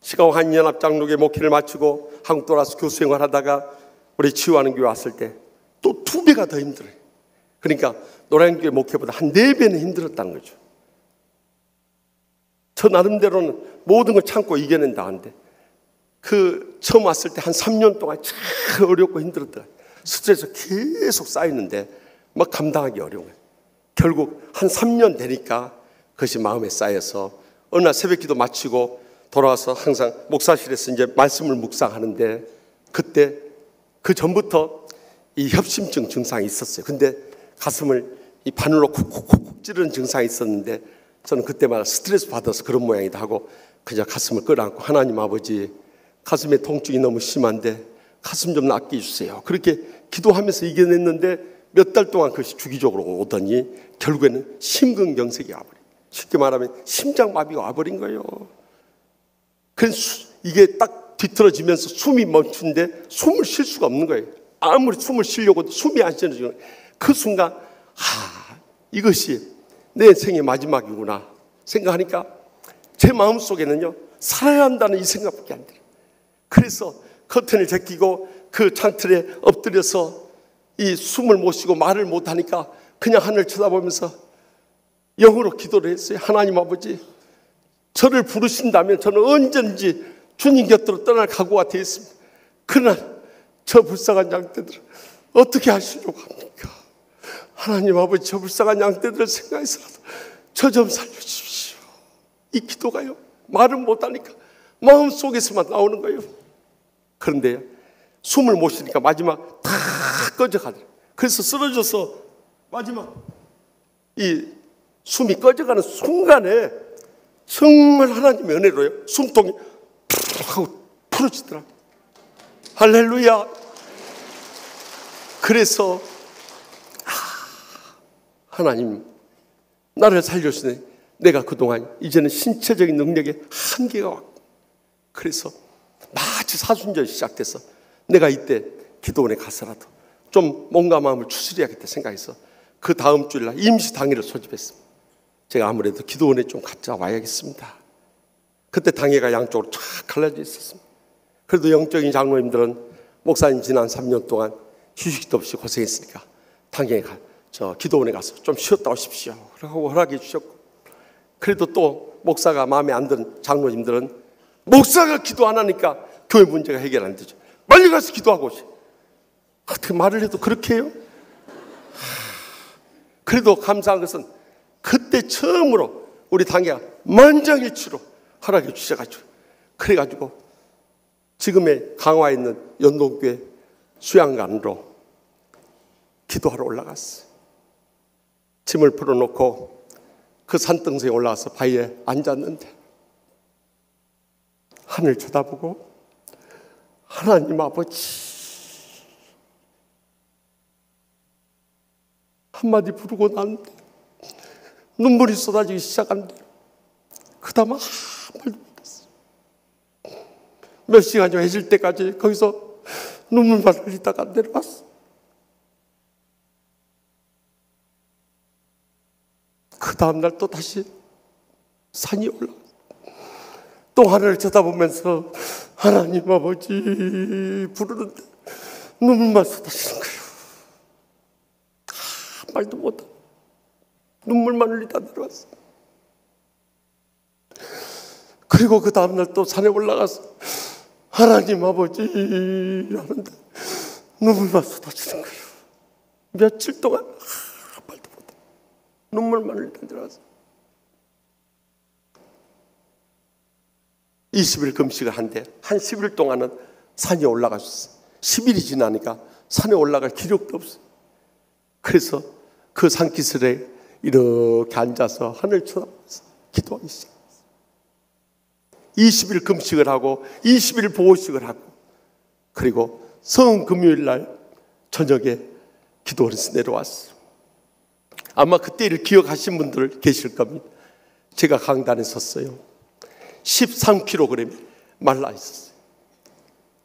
시카고 한인연합장로교회 목회를 마치고 한국 돌아와서 교수 생활하다가 우리 치유하는 교회 왔을 때 또 2배가 더 힘들어요. 그러니까 노량진교회 목회보다 한 4배는 힘들었다는 거죠. 저 나름대로는 모든 걸 참고 이겨낸다 하는데 그 처음 왔을 때 한 3년 동안 참 어렵고 힘들었더라. 스트레스 계속 쌓이는데 막 감당하기 어려워요. 결국 한 3년 되니까 그것이 마음에 쌓여서 어느 날 새벽기도 마치고 돌아와서 항상 목사실에서 이제 말씀을 묵상하는데 그때 그 전부터 이 협심증 증상이 있었어요. 근데 가슴을 이 바늘로 쿡쿡쿡 찌르는 증상이 있었는데 저는 그때마다 스트레스 받아서 그런 모양이다 하고 그냥 가슴을 끌어안고 하나님 아버지 가슴에 통증이 너무 심한데 가슴 좀 낫게 해주세요. 그렇게 기도하면서 이겨냈는데 몇 달 동안 그것이 주기적으로 오더니 결국에는 심근경색이 와버린, 쉽게 말하면 심장마비가 와버린 거예요. 그래서 이게 딱 뒤틀어지면서 숨이 멈춘데 숨을 쉴 수가 없는 거예요. 아무리 숨을 쉬려고도 숨이 안 쉬어지는 그 순간 이것이 내 생의 마지막이구나 생각하니까 제 마음속에는요 살아야 한다는 이 생각밖에 안 들어요. 그래서 커튼을 제끼고 그 창틀에 엎드려서 이 숨을 못 쉬고 말을 못 하니까 그냥 하늘 쳐다보면서 영으로 기도를 했어요. 하나님 아버지, 저를 부르신다면 저는 언제든지 주님 곁으로 떠날 각오가 되어 있습니다. 그러나 저 불쌍한 양떼들을 어떻게 하시려고 합니까? 하나님 아버지, 저 불쌍한 양떼들을 생각해서라도 저 좀 살려주십시오. 이 기도가요 말은 못하니까 마음속에서만 나오는 거예요. 그런데 숨을 못 쉬니까 마지막 다 꺼져가더라. 그래서 쓰러져서 마지막 이 숨이 꺼져가는 순간에 정말 하나님의 은혜로요, 숨통이 푹 하고 풀어지더라. 할렐루야. 그래서 하나님 나를 살려주시네. 내가 그동안 이제는 신체적인 능력에 한계가 왔고, 그래서 마치 사순절이 시작돼서 내가 이때 기도원에 가서라도 좀 몸과 마음을 추스려야겠다 생각해서 그 다음 주일날 임시 당회를 소집했습니다. 제가 아무래도 기도원에 좀 갔다 와야겠습니다. 그때 당회가 양쪽으로 쫙 갈라져 있었습니다. 그래도 영적인 장로님들은 목사님 지난 3년 동안 휴식도 없이 고생했으니까 당회에 기도원에 가서 좀 쉬었다 오십시오 라고 허락해 주셨고, 그래도 또 목사가 마음에 안 드는 장로님들은 목사가 기도 안 하니까 교회 문제가 해결 안 되죠. 빨리 가서 기도하고 오시. 어떻게 말을 해도 그렇게 해요? 그래도 감사한 것은 그때 처음으로 우리 당회가 만장일치로 허락해 주셔가지고, 그래가지고 지금의 강화에 있는 연동교회 수양관으로 기도하러 올라갔어요. 짐을 풀어놓고 그 산등성에 올라가서 바위에 앉았는데 하늘 쳐다보고 하나님 아버지 한마디 부르고 난 눈물이 쏟아지기 시작한대. 그다음 아무 말도 못했어. 몇 시간이 해질 때까지 거기서 눈물만 흘리다가 내려왔어. 그 다음날 또 다시 산이 올라갔어. 또 하늘을 쳐다보면서 하나님 아버지 부르는데 눈물만 쏟아지는 거예요. 말도 못하고 눈물만 흘리다 내려왔어. 그리고 그 다음날 또 산에 올라가서 하나님 아버지 하는데 눈물만 쏟아지는 거예요. 며칠 동안 말도 못하고 눈물만 흘리다 내려왔어. 20일 금식을 한데 한 10일 동안은 산에 올라가셨어. 10일이 지나니까 산에 올라갈 기력도 없어. 그래서 그 산기슭에 이렇게 앉아서 하늘 쳐다보면서 기도하기 시작했어요. 20일 금식을 하고 20일 보호식을 하고, 그리고 성금요일 날 저녁에 기도원에서 내려왔어요. 아마 그때를 기억하신 분들 계실 겁니다. 제가 강단에 섰어요. 13kg이 말라 있었어요.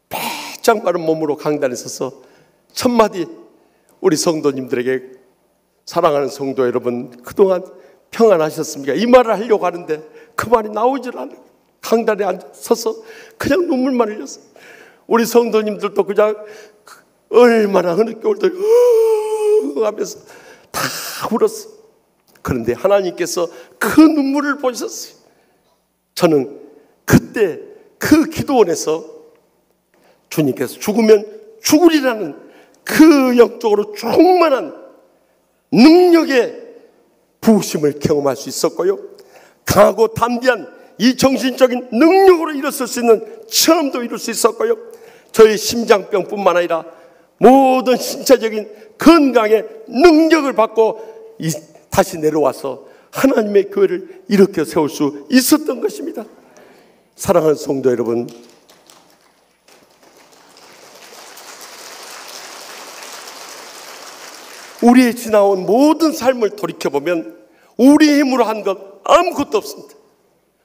빼짝 마른 몸으로 강단에 서서 첫마디 우리 성도님들에게, 사랑하는 성도 여러분 그동안 평안하셨습니까? 이 말을 하려고 하는데 그 말이 나오질 않아요. 강단에 앉아서 그냥 눈물만 흘렸어요. 우리 성도님들도 그냥 얼마나 흐느껴 울더니 하면서 다 울었어요. 그런데 하나님께서 그 눈물을 보셨어요. 저는 그때 그 기도원에서 주님께서 죽으면 죽으리라는 그 영적으로 충만한 능력의 부으심을 경험할 수 있었고요, 강하고 담대한 이 정신적인 능력으로 일어설 수 있는 체험도 이룰 수 있었고요, 저의 심장병뿐만 아니라 모든 신체적인 건강의 능력을 받고 다시 내려와서 하나님의 교회를 이렇게 세울 수 있었던 것입니다. 사랑하는 성도 여러분, 우리의 지나온 모든 삶을 돌이켜보면 우리의 힘으로 한 것 아무것도 없습니다.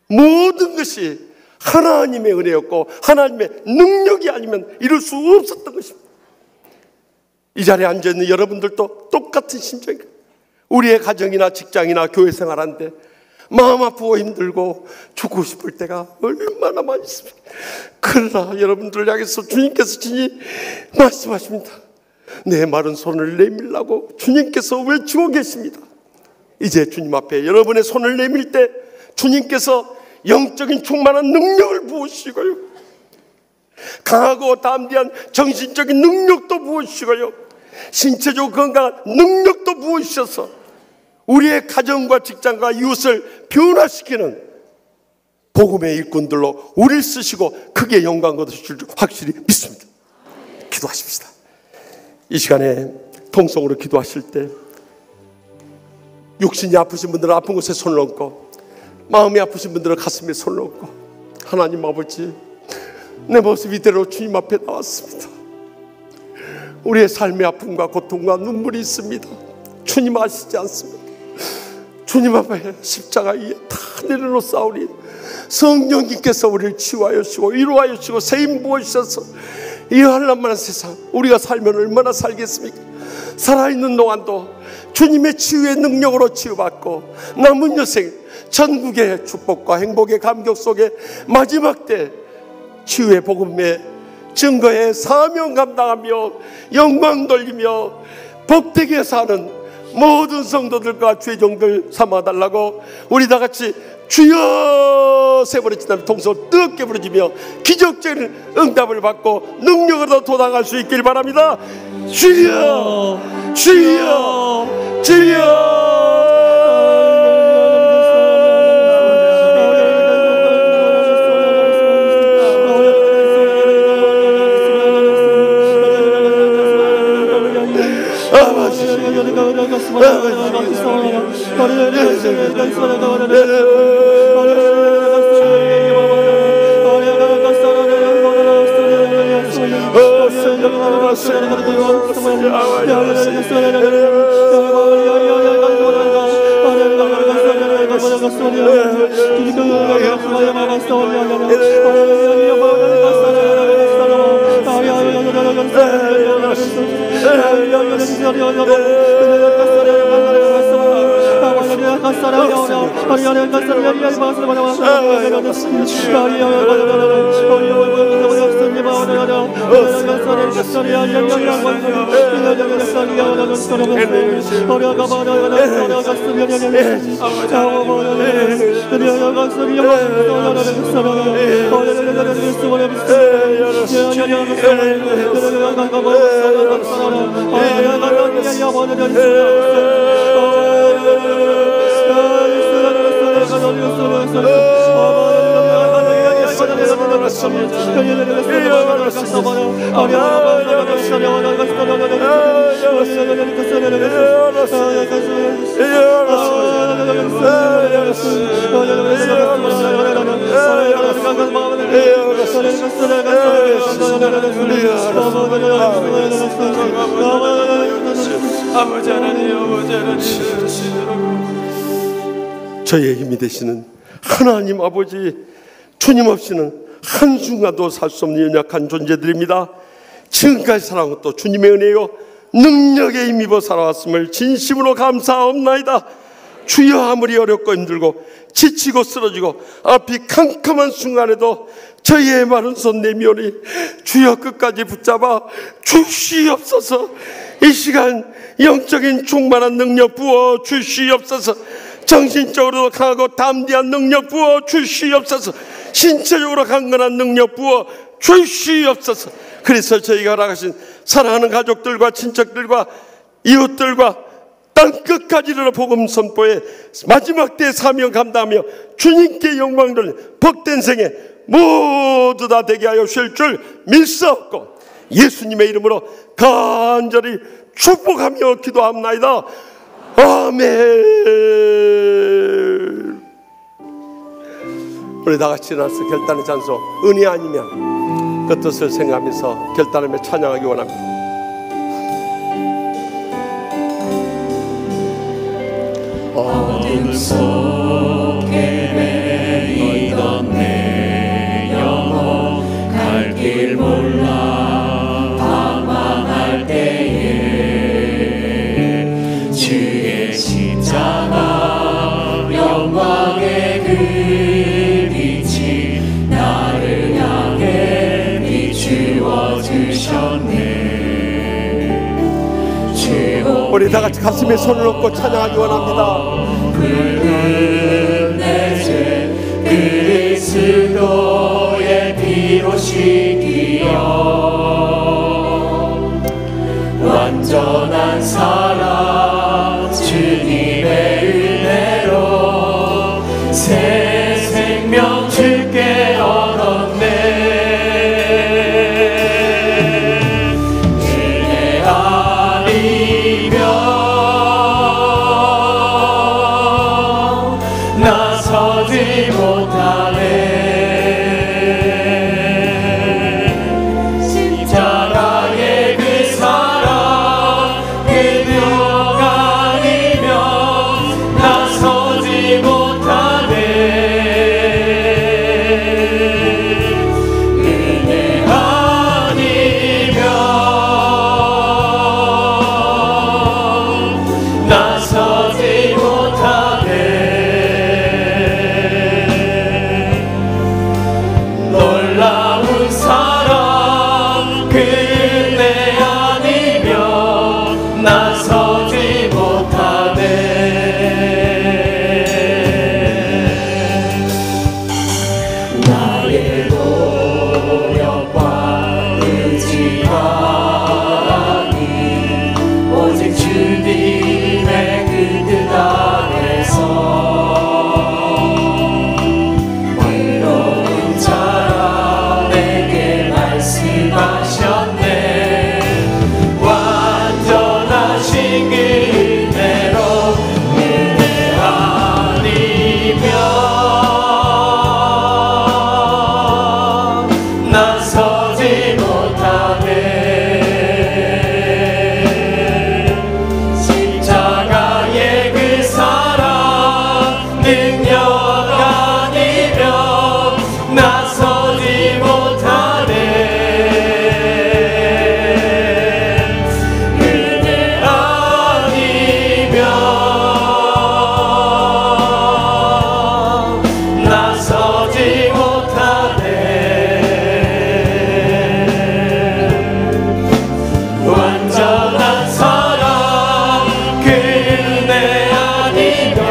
모든 것이 하나님의 은혜였고 하나님의 능력이 아니면 이룰 수 없었던 것입니다. 이 자리에 앉아있는 여러분들도 똑같은 심정이에요. 우리의 가정이나 직장이나 교회 생활하는데 마음 아프고 힘들고 죽고 싶을 때가 얼마나 많이 있습니까? 그러나 여러분들을 향해서 주님께서 친히 말씀하십니다. 내 마른 손을 내밀라고 주님께서 외치고 계십니다. 이제 주님 앞에 여러분의 손을 내밀 때 주님께서 영적인 충만한 능력을 부으시고요, 강하고 담대한 정신적인 능력도 부으시고요, 신체적 건강한 능력도 부으셔서 우리의 가정과 직장과 이웃을 변화시키는 복음의 일꾼들로 우리를 쓰시고 크게 영광 거두실 줄 확실히 믿습니다. 기도하십시다. 이 시간에 통성으로 기도하실 때 육신이 아프신 분들은 아픈 곳에 손을 얹고, 마음이 아프신 분들은 가슴에 손을 얹고, 하나님 아버지, 내 모습 이대로 주님 앞에 나왔습니다. 우리의 삶의 아픔과 고통과 눈물이 있습니다. 주님 아시지 않습니까? 주님 앞에 십자가 위에 다 내려놓사오니 성령님께서 우리를 치유하여 주시고 위로하여 주시고 세임 부어주셔서 이 한란만한 세상 우리가 살면 얼마나 살겠습니까? 살아있는 동안도 주님의 치유의 능력으로 치유받고 남은 여생 전국의 축복과 행복의 감격 속에 마지막 때 치유의 복음의 증거에 사명 감당하며 영광 돌리며 복되게 사는 모든 성도들과 죄종들 삼아달라고 우리 다같이 주여 세 번에 지나면 통성을 뜨겁게 부르짖으며 기적적인 응답을 받고 능력으로 도당할 수 있길 바랍니다. 주여 주여 주여. 저희의 힘이 되시는 하나님 아버지, 주님 없이는 한순간도 살 수 없는 연약한 존재들입니다. 지금까지 살아온 것도 주님의 은혜요 능력에 힘입어 살아왔음을 진심으로 감사하옵나이다. 주여, 아무리 어렵고 힘들고 지치고 쓰러지고 앞이 캄캄한 순간에도 저희의 마른 손 내미오니 주여 끝까지 붙잡아 주시옵소서. 이 시간 영적인 충만한 능력 부어 주시옵소서. 정신적으로 강하고 담대한 능력 부어 주시옵소서. 신체적으로 강건한 능력 부어 주시옵소서. 그래서 저희가 허락하신 사랑하는 가족들과 친척들과 이웃들과 땅끝까지 이르러 복음 선포에 마지막 때 사명 감당하며 주님께 영광 돌리는 복된 생애 모두 다 되게 하여 주실 줄 믿사옵고 예수님의 이름으로 간절히 축복하며 기도합나이다. 아멘. 우리 다 같이 일어나서 결단의 찬송 은혜 아니면 그 뜻을 생각하면서 결단하며 찬양하기 원합니다. 어둠 속에 매이던 내 영혼 갈 길 몰라 방황할 때에 주의 십자가 영광의 그 빛이 나를 향해 비추어 주셨네. 우리 다 같이 가슴에 손을 얹고 찬양하기 원합니다. 붉은 내 죄 그리스도의 피로 씻기어 완전한 사랑 주님의 은혜로 새 생명 주께 얻었네. 나서지 못하네. 십자가의 그 사랑 그녀가 아니면 나서지 못하네. 은혜 아니면 나서지 못하네. 놀라운 사랑 그네 아니면 나서지 못하네. 나의 노력과 의지가 아닌 오직 주님의 그 뜻 아래서 외로운 자라 내게 말씀하셨네. 완전하신 그 은혜로 은혜 아니면 나서지 못하네. 십자가의 그 사랑 능력 아니면 나서지 못하네. 은혜 아니면 나서지 못하네. 완전한 사랑 그네 아니면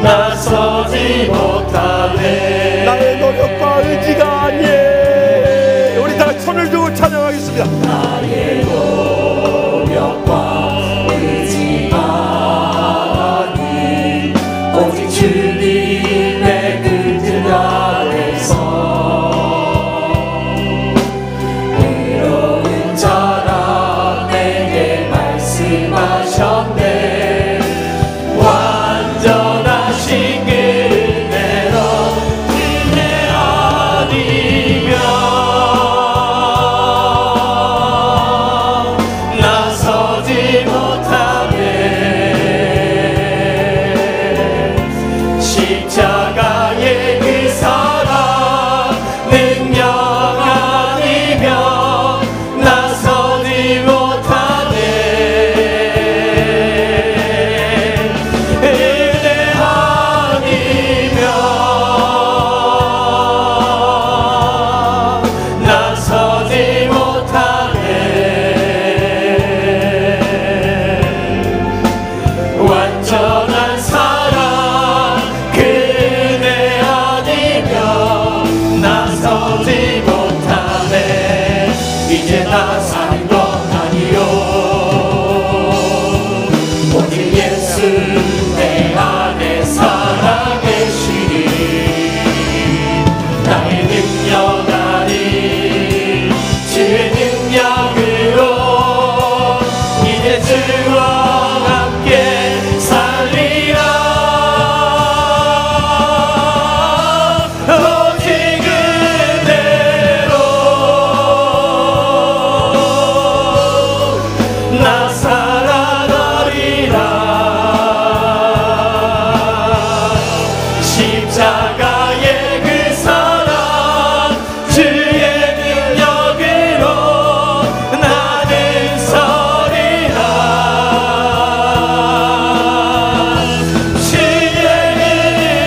나서지 못하네. 나의 노력과 의지가 아니에. 우리 다 손을 들고 찬양하겠습니다. 나의 노력과 의지가 아닌 오직 주님의 그 뜻 아래서 외로운 자라 내게 말씀하셨네. 완전하신 그 은혜로 은혜 아니면 나서지 못하네. 십자가의 그 사랑 능력 아니면 나서지 못하네. 은혜 아니면 나서지 못하네. 완전한 사랑 그네 아니면 나서지 못하네. 이제 나 사는 건 아니요 오직 예수 내 안에 살아계시니 나의 능력 아닌 주의 능력으로 이제 주와 함께 살리라. 오직 그대로 나 살아가리라. 십자가의 그 사랑 주의 능력으로 나는 서리라. 주의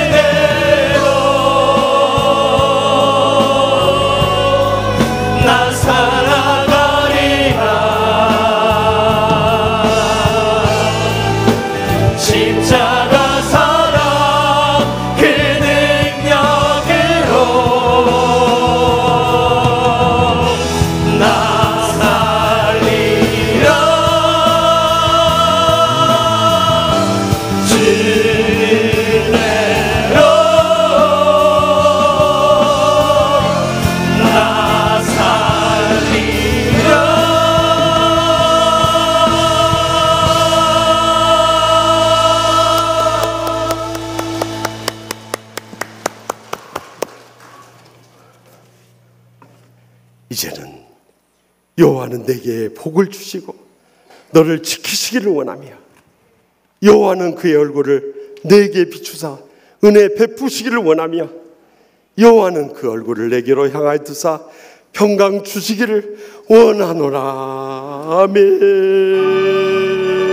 은혜로 나 살아가리라. 십자가 사랑 그 이제는 여호와는 내게 복을 주시고 너를 지키시기를 원하며 여호와는 그의 얼굴을 내게 비추사 은혜 베푸시기를 원하며 여호와는 그 얼굴을 내게로 향하여 두사 평강 주시기를 원하노라. 아멘.